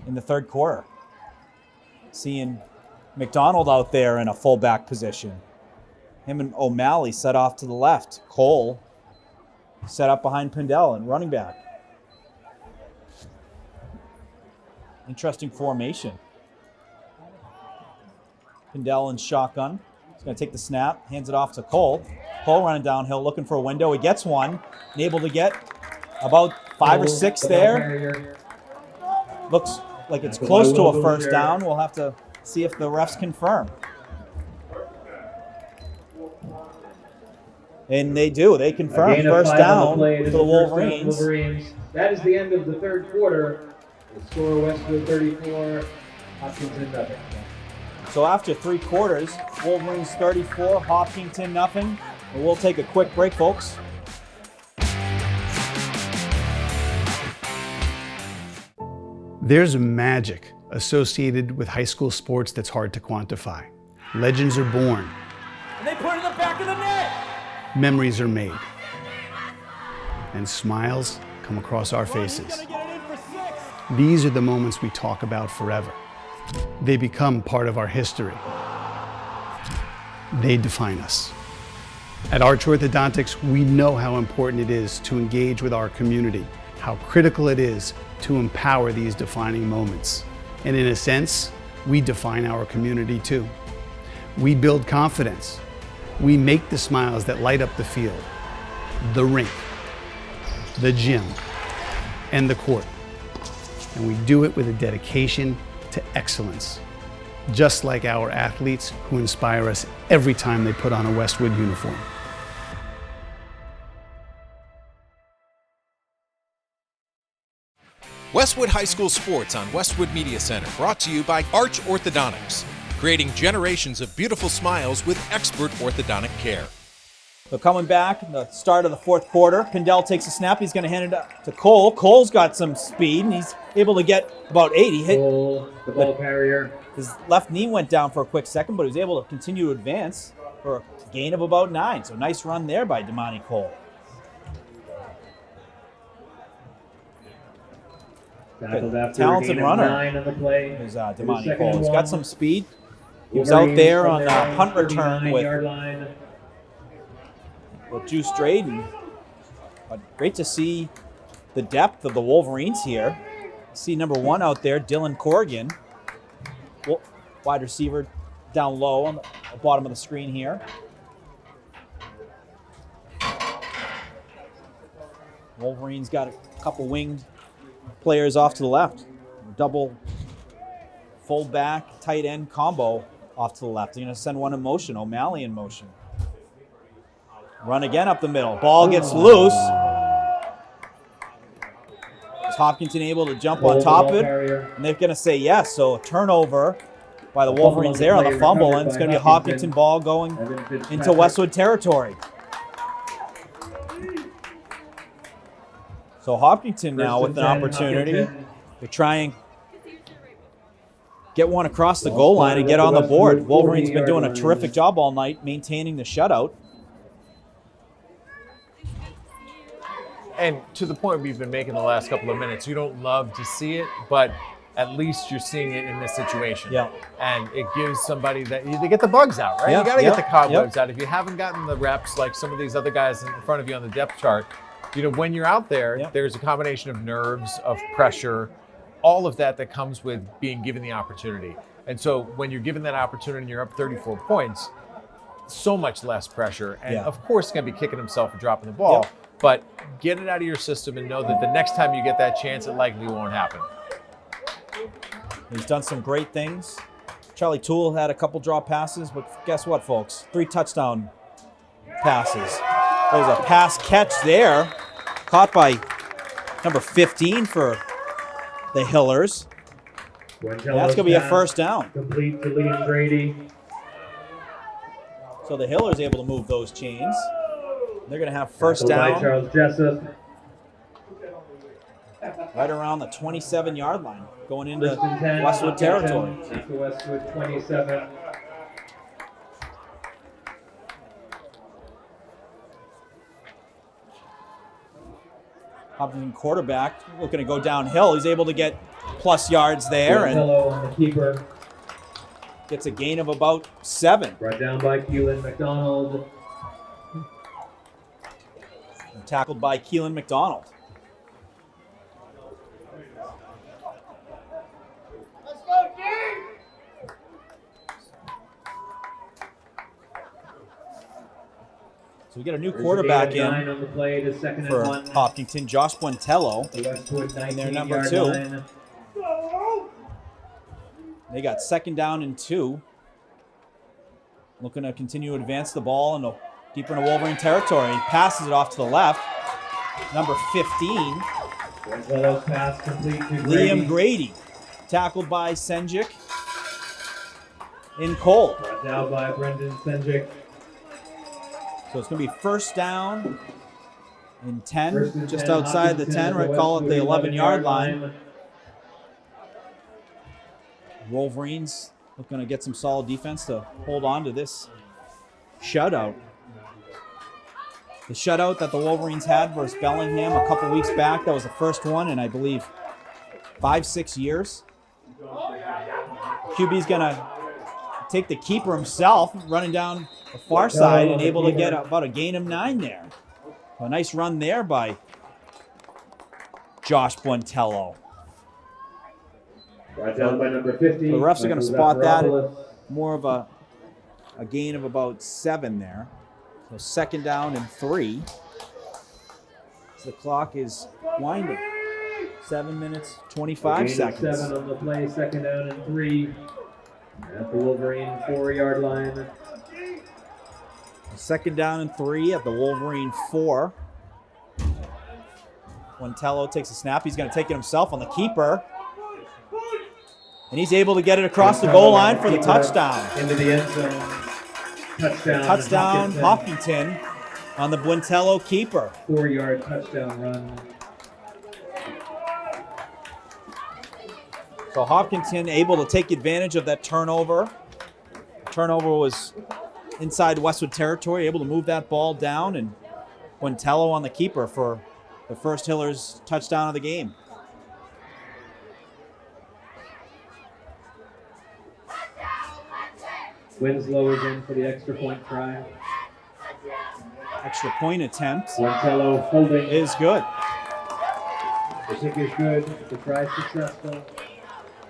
in the third quarter. Seeing McDonald out there in a fullback position. Him and O'Malley set off to the left. Cole set up behind Pindell and running back. Interesting formation. Pindell in shotgun. He's going to take the snap, hands it off to Cole. Cole running downhill, looking for a window. He gets one, and able to get about 5 or 6 there. Looks like it's close to a first down. We'll have to see if the refs confirm. And they do. They confirm first down for the Wolverines. That is the end of the third quarter. The score, Westwood 34, Hopkinton 0. So after 3 quarters, Wolverines 34, Hopkinton 0. And we'll take a quick break, folks. There's magic associated with high school sports that's hard to quantify. Legends are born. And they put it in the back of the net. Memories are made. And smiles come across our faces. These are the moments we talk about forever. They become part of our history. They define us. At Arch Orthodontics, we know how important it is to engage with our community, how critical it is to empower these defining moments. And in a sense, we define our community too. We build confidence. We make the smiles that light up the field, the rink, the gym, and the court. And we do it with a dedication to excellence, just like our athletes who inspire us every time they put on a Westwood uniform. Westwood High School Sports on Westwood Media Center, brought to you by Arch Orthodontics, creating generations of beautiful smiles with expert orthodontic care. So coming back in the start of the fourth quarter, Pindell takes a snap. He's going to hand it up to Cole. Cole's got some speed, and he's able to get about 8. He hit Cole, the ball carrier. His left knee went down for a quick second, but he was able to continue to advance for a gain of about 9. So nice run there by Damani Cole. Tackled after Talented a gain of runner 9 on the play. is His Damani second Cole. and He's got one. some speed. He was out there on a punt return with 39-yard line. Juice Drayden. But great to see the depth of the Wolverines here. See number 1 out there, Dylan Corrigan. Wide receiver down low on the bottom of the screen here. Wolverines got a couple winged players off to the left. Double fullback, tight end combo off to the left. They're going to send one in motion, O'Malley in motion. Run again up the middle. Ball gets loose. Is Hopkinton able to jump on top of it? And they're going to say yes. So a turnover by the Wolverines there on the fumble, and it's going to be a Hopkinton ball going into Westwood territory. So Hopkinton now with an opportunity to try and get one across the goal line and get on the board. Wolverines been doing a terrific job all night maintaining the shutout. And to the point we've been making the last couple of minutes, you don't love to see it, but at least you're seeing it in this situation. Yeah. And it gives somebody that they get the bugs out, right? Yeah, You got to yeah, get the cobwebs out. If you haven't gotten the reps like some of these other guys in front of you on the depth chart, you know, when you're out there, there's a combination of nerves, of pressure, all of that comes with being given the opportunity. And so when you're given that opportunity and you're up 34 points, so much less pressure. And of course, he's going to be kicking himself for dropping the ball. Yep. But get it out of your system and know that the next time you get that chance, it likely won't happen. He's done some great things. Charlie Toole had a couple draw passes, but guess what, folks? 3 touchdown passes. There's a pass catch there, caught by number 15 for the Hillers. That's going to be a first down. Complete to Liam Grady. So the Hillers able to move those chains. They're going to have first Tackled by down Charles Jessup. right around the 27-yard line, going into First and 10, Westwood territory. At the Westwood 27. Hopkinton quarterback looking to go downhill. He's able to get plus yards there and Hello on the keeper. gets a gain of about 7. Brought down by Keelan McDonald. And tackled by Keelan McDonald. So we get a new quarterback in on the play to second for and 1. Hopkinton, Josh Buentello. The Westwood And they're number 19-yard 2. line. They got second down and 2. Looking to continue to advance the ball and deeper into Wolverine territory. He passes it off to the left. Number 15, Buentello's pass complete to Liam Grady. Tackled by Senjik in Cole. Brought down by Brendan Senjik. So it's going to be first down and 10, First and just 10, outside the 10, right? Call it the 11-yard line. Wolverines looking to get some solid defense to hold on to this shutout. The shutout that the Wolverines had versus Bellingham a couple weeks back, that was the first one in, I believe, 5-6 years. QB's going to take the keeper himself, running down the far side and able to get about a gain of 9 there. A nice run there by Josh Buentello. Brought down by number 50. The refs are going to Michael spot that Zafiropoulos. more of a gain of about 7 there. So second down and 3. So the clock is winding. 7 minutes, 25 Gain of seconds. 7 on the play, second down and 3. At the Wolverine 4-yard line. Second down and 3 at the Wolverine 4. Buentello takes a snap. He's going to take it himself on the keeper. And he's able to get it across the goal line for the touchdown. Into the end zone. Touchdown, Hopkinton on the Buentello keeper. 4-yard touchdown run. So Hopkinton able to take advantage of that turnover. Turnover was inside Westwood territory, able to move that ball down, and Quintello on the keeper for the first Hillers touchdown of the game. Winslow is in for the extra point try. Extra point attempt Quintello holding is good. The kick is good. The try successful.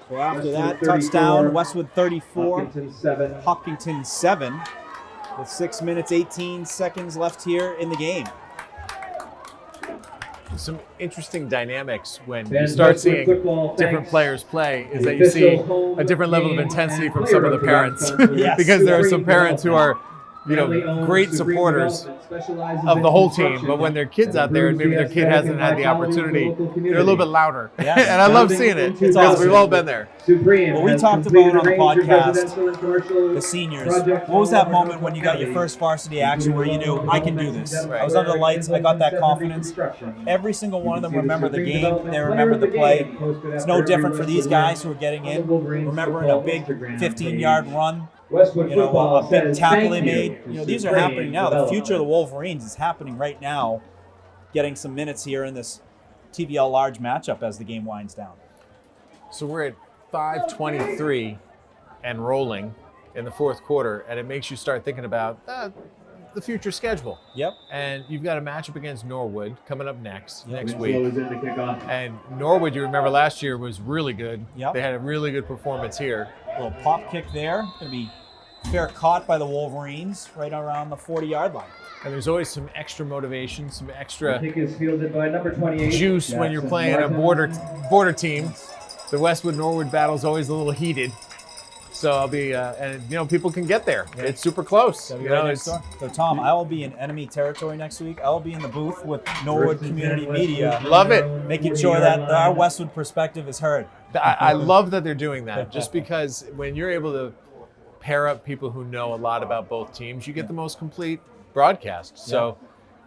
So after Westwood that 34, touchdown, Westwood 34, Hopkinton 7. Hopkinton 7, with 6 minutes 18 seconds left here in the game. Some interesting dynamics when you Fans start Westwood seeing football, different thanks. players play is The that you see official home a different level of game intensity and from player some of the representative parents. for the Yes. Because there are some Supreme parents who are, Family-owned great Supreme supporters Development specializes of in the whole team, construction but when their kid's out there and maybe their kid aesthetic hasn't and had the vitality of the opportunity, local they're a community. little bit louder. Yeah. And I love Founding seeing it. in Because 2000, we've all been there. Supreme Well, we has talked completed about on the a range of podcast residential and commercial the seniors. projects What was all that over moment when you got your County, first varsity action where you knew, I can do this? including I was under the lights, I got that confidence. construction. Every single one of them You can see the remember the Supreme game, Development they Player remember of the the play. Game, posted It's after no every different for Westwood these guys win who are getting on the in, Wolverines remembering a football big Instagram 15-yard page. run. Westwood football A big says tackle thank they you made. to These are Supreme happening now. The future of the Development. Wolverines is happening right now, getting some minutes here in this TVL large matchup as the game winds down. So we're at 5:23 and rolling in the fourth quarter, and it makes you start thinking about the future schedule. Yep. And you've got a matchup against Norwood coming up next Winslow week. is in the kickoff. And Norwood, you remember last year, was really good. Yep. They had a really good performance here. A little pop kick there. Going to be fair caught by the Wolverines right around the 40-yard line. And there's always some extra motivation, some The extra kick is fielded by number 28. juice when you're Jackson playing a Martin. border team. The Westwood-Norwood battle is always a little heated. So I'll be, and people can get there. Yeah. It's super close. Right You know, next it's, door. So Tom, I will be in enemy territory next week. I will be in the booth with Norwood Community Media, Love it. making sure that our Westwood perspective is heard. I love that they're doing that, just because when you're able to pair up people who know a lot about both teams, you get the most complete broadcast. So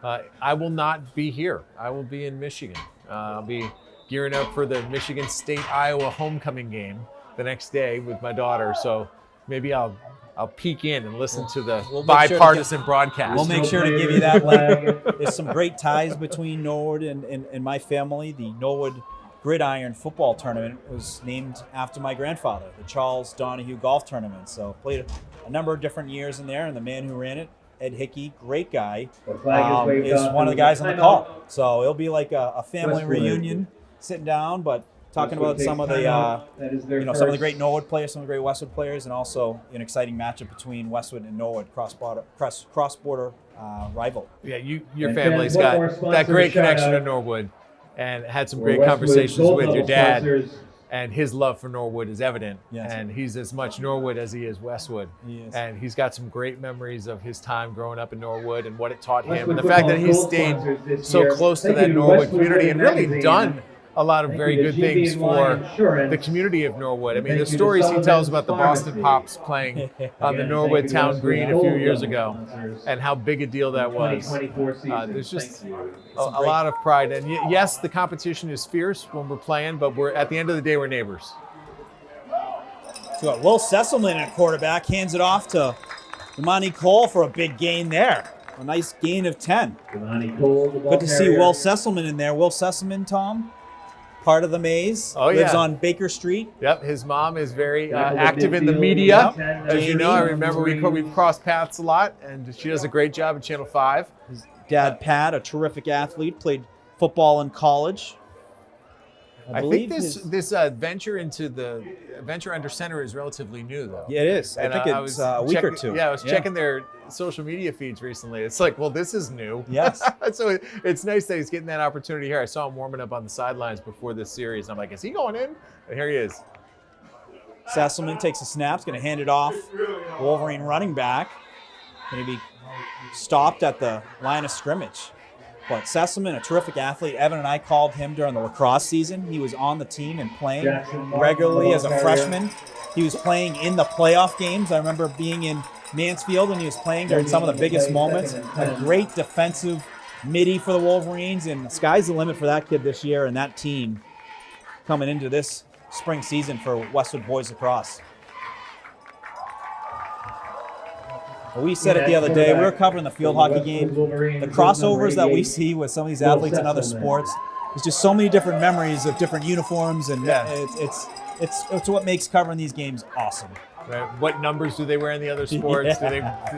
I will not be here. I will be in Michigan. I'll be gearing up for the Michigan State-Iowa homecoming game the next day with my daughter. So maybe I'll peek in and listen to the We'll make sure to bipartisan broadcast. We'll make sure to give you that link. There's some great ties between Norwood and my family. The Norwood Gridiron Football Tournament was named after my grandfather, the Charles Donahue Golf Tournament. So played a number of different years in there, and the man who ran it, Ed Hickey, great guy, The flag is waved is off. one of the guys on the Timeout. call. So it'll be like a family Westwood. reunion, sitting down, but talking Westwood about some of takes the timeout. That is their some of the first. great Norwood players, some of the great Westwood players, and also an exciting matchup between Westwood and Norwood, cross-border rival. Yeah, your And family's fans, one got more that sponsor great shout connection to out. Norwood, and had some For great Westwood's conversations gold with your medal dad. sponsors. And his love for Norwood is evident. Yes. And he's as much Norwood as he is Westwood. He is. And he's got some great memories of his time growing up in Norwood and what it taught him. Westwood And the fact that football he gold stayed sponsors this so year. close to Thank that you to Norwood Westwood community and really Magazine. done a lot of Thank very you to good things GB for Line Insurance. the community of Norwood. I mean, Thank the you to stories he Sullivan's tells about the Boston Pharmacy. Pops playing on the Again, Norwood thank you to Town Westwood Green a few Gold years medal ago sponsors. and how big a deal that was. 2024 season. There's just Thank you. a lot of pride. And yes, the competition is fierce when we're playing, but we're at the end of the day, we're neighbors. So we got Will Sesselman at quarterback, hands it off to Imani Cole for a big gain there. A nice gain of 10. Devani Cole, the ball Good to see carrier. Will Sesselman in there. Will Sesselman, Tom, part of the maze. Oh, Lives yeah. on Baker Street. Yep, his mom is very Tackle the active in the midfield, media. Yep. As you know, I Jamie. remember we've crossed paths a lot, and she does a great job at Channel 5. His dad, Pat, a terrific athlete, played football in college. I think believe this his- venture into the venture under center is relatively new, though. Yeah, it is. I And think I it's was a week or checking- two. Yeah, I was checking their social media feeds recently. It's like, well, this is new. Yes. So it's nice that he's getting that opportunity here. I saw him warming up on the sidelines before this series. I'm like, is he going in? And here he is. Sesselman takes a snap, is going to hand it off. Wolverine running back. Going to be stopped at the line of scrimmage. But Sesselman, a terrific athlete. Evan and I called him during the lacrosse season. He was on the team and playing Jackson Martin, regularly as a ball freshman. He was playing in the playoff games. I remember being in Mansfield when he was playing during some of the biggest moments. A great defensive midi for the Wolverines, and the sky's the limit for that kid this year and that team coming into this spring season for Westwood boys lacrosse. Well, we said it the other day. We were covering the field hockey game. The crossovers that we see with some of these athletes in other sports, there's just so many different memories of different uniforms, and it's what makes covering these games awesome. Right. What numbers do they wear in the other sports? Do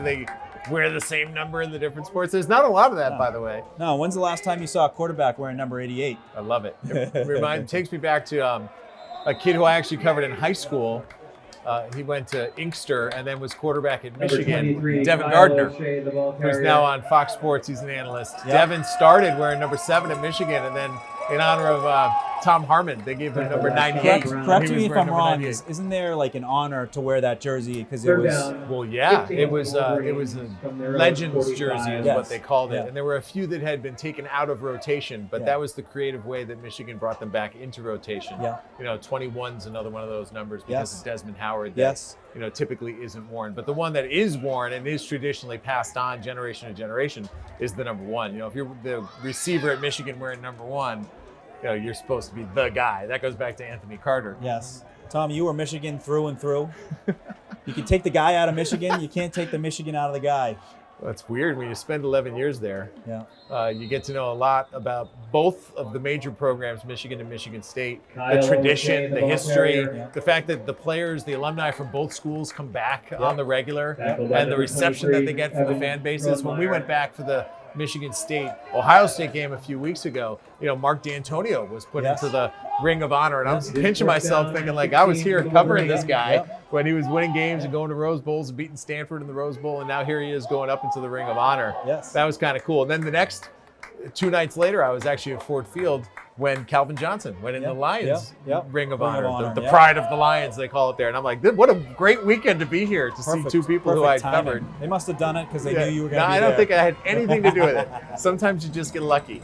they wear the same number in the different sports? There's not a lot of that, by the way. No, when's the last time you saw a quarterback wearing number 88? I love it. It takes me back to a kid who I actually covered in high school. He went to Inkster and then was quarterback at Michigan. Devin Gardner, who's now on Fox Sports. He's an analyst. Yep. Devin started wearing number 7 at Michigan, and then in honor of Tom Harmon, they gave him number 98. Correct me if I'm wrong. Isn't there like an honor to wear that jersey because it was? Well, yeah, it was a Legends jersey is what they called it, and there were a few that had been taken out of rotation, but that was the creative way that Michigan brought them back into rotation. Yeah. 21's another one of those numbers because of Desmond Howard. That, typically isn't worn, but the one that is worn and is traditionally passed on generation to generation is the number 1. If you're the receiver at Michigan wearing number 1. You're supposed to be the guy. That goes back to Anthony Carter. Yes. Tom, you were Michigan through and through. You can take the guy out of Michigan. You can't take the Michigan out of the guy. Well, it's weird when you spend 11 years there. Yeah. You get to know a lot about both of the major programs, Michigan and Michigan State, the tradition, the history, the fact that the players, the alumni from both schools come back on the regular, and the reception that they get from the fan bases. When we went back for the Michigan State, Ohio State game a few weeks ago, Mark D'Antonio was put into the Ring of Honor, and I was pinching myself thinking like I was here covering this guy when he was winning games and going to Rose Bowls and beating Stanford in the Rose Bowl, and now here he is going up into the Ring of Honor. Yes. That was kind of cool. And then the next 2 nights later, I was actually at Ford Field when Calvin Johnson went in the Lions Ring of Honor, the pride of the Lions, they call it there. And I'm like, what a great weekend to be here to see 2 people who I covered. They must have done it because they knew you were going to be I there. don't think I had anything to do with it. Sometimes you just get lucky.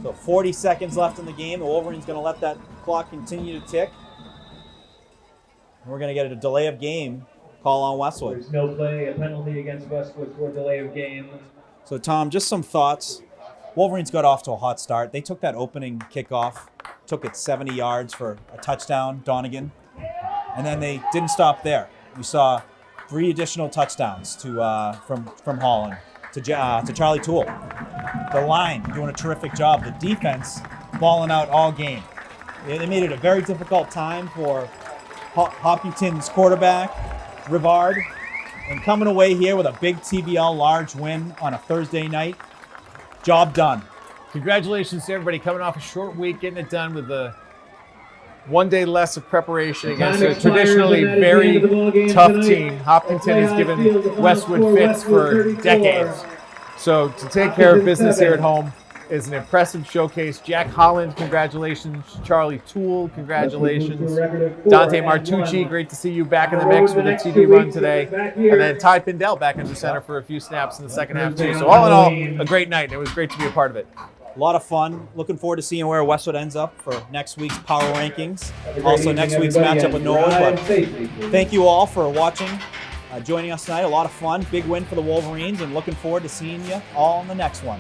So 40 seconds left in the game. The Wolverines going to let that clock continue to tick. And we're going to get a delay of game call on Westwood. There's no play, a penalty against Westwood for delay of game. So Tom, just some thoughts. Wolverines got off to a hot start. They took that opening kickoff, took it 70 yards for a touchdown, Donegan. And then they didn't stop there. We saw 3 additional touchdowns to from Holland to Charlie Toole. The line doing a terrific job. The defense balling out all game. They made it a very difficult time for Hopkinton's quarterback, Rivard, and coming away here with a big TBL large win on a Thursday night. Job done. Congratulations to everybody coming off a short week, getting it done with the 1 day less of preparation against a traditionally very tough team. Hopkinton has given Westwood fits for decades. So to take care of business here at home is an impressive showcase. Jack Holland, congratulations. Charlie Toole, congratulations. Dante Martucci, great to see you back in the mix with a TD run today. And then Ty Pindell back under center for a few snaps in the second half too. So all in all, a great night. It was great to be a part of it. A lot of fun. Looking forward to seeing where Westwood ends up for next week's Power Rankings. Also next week's matchup with Norwood. But thank you all for watching, joining us tonight. A lot of fun. Big win for the Wolverines, and looking forward to seeing you all in the next one.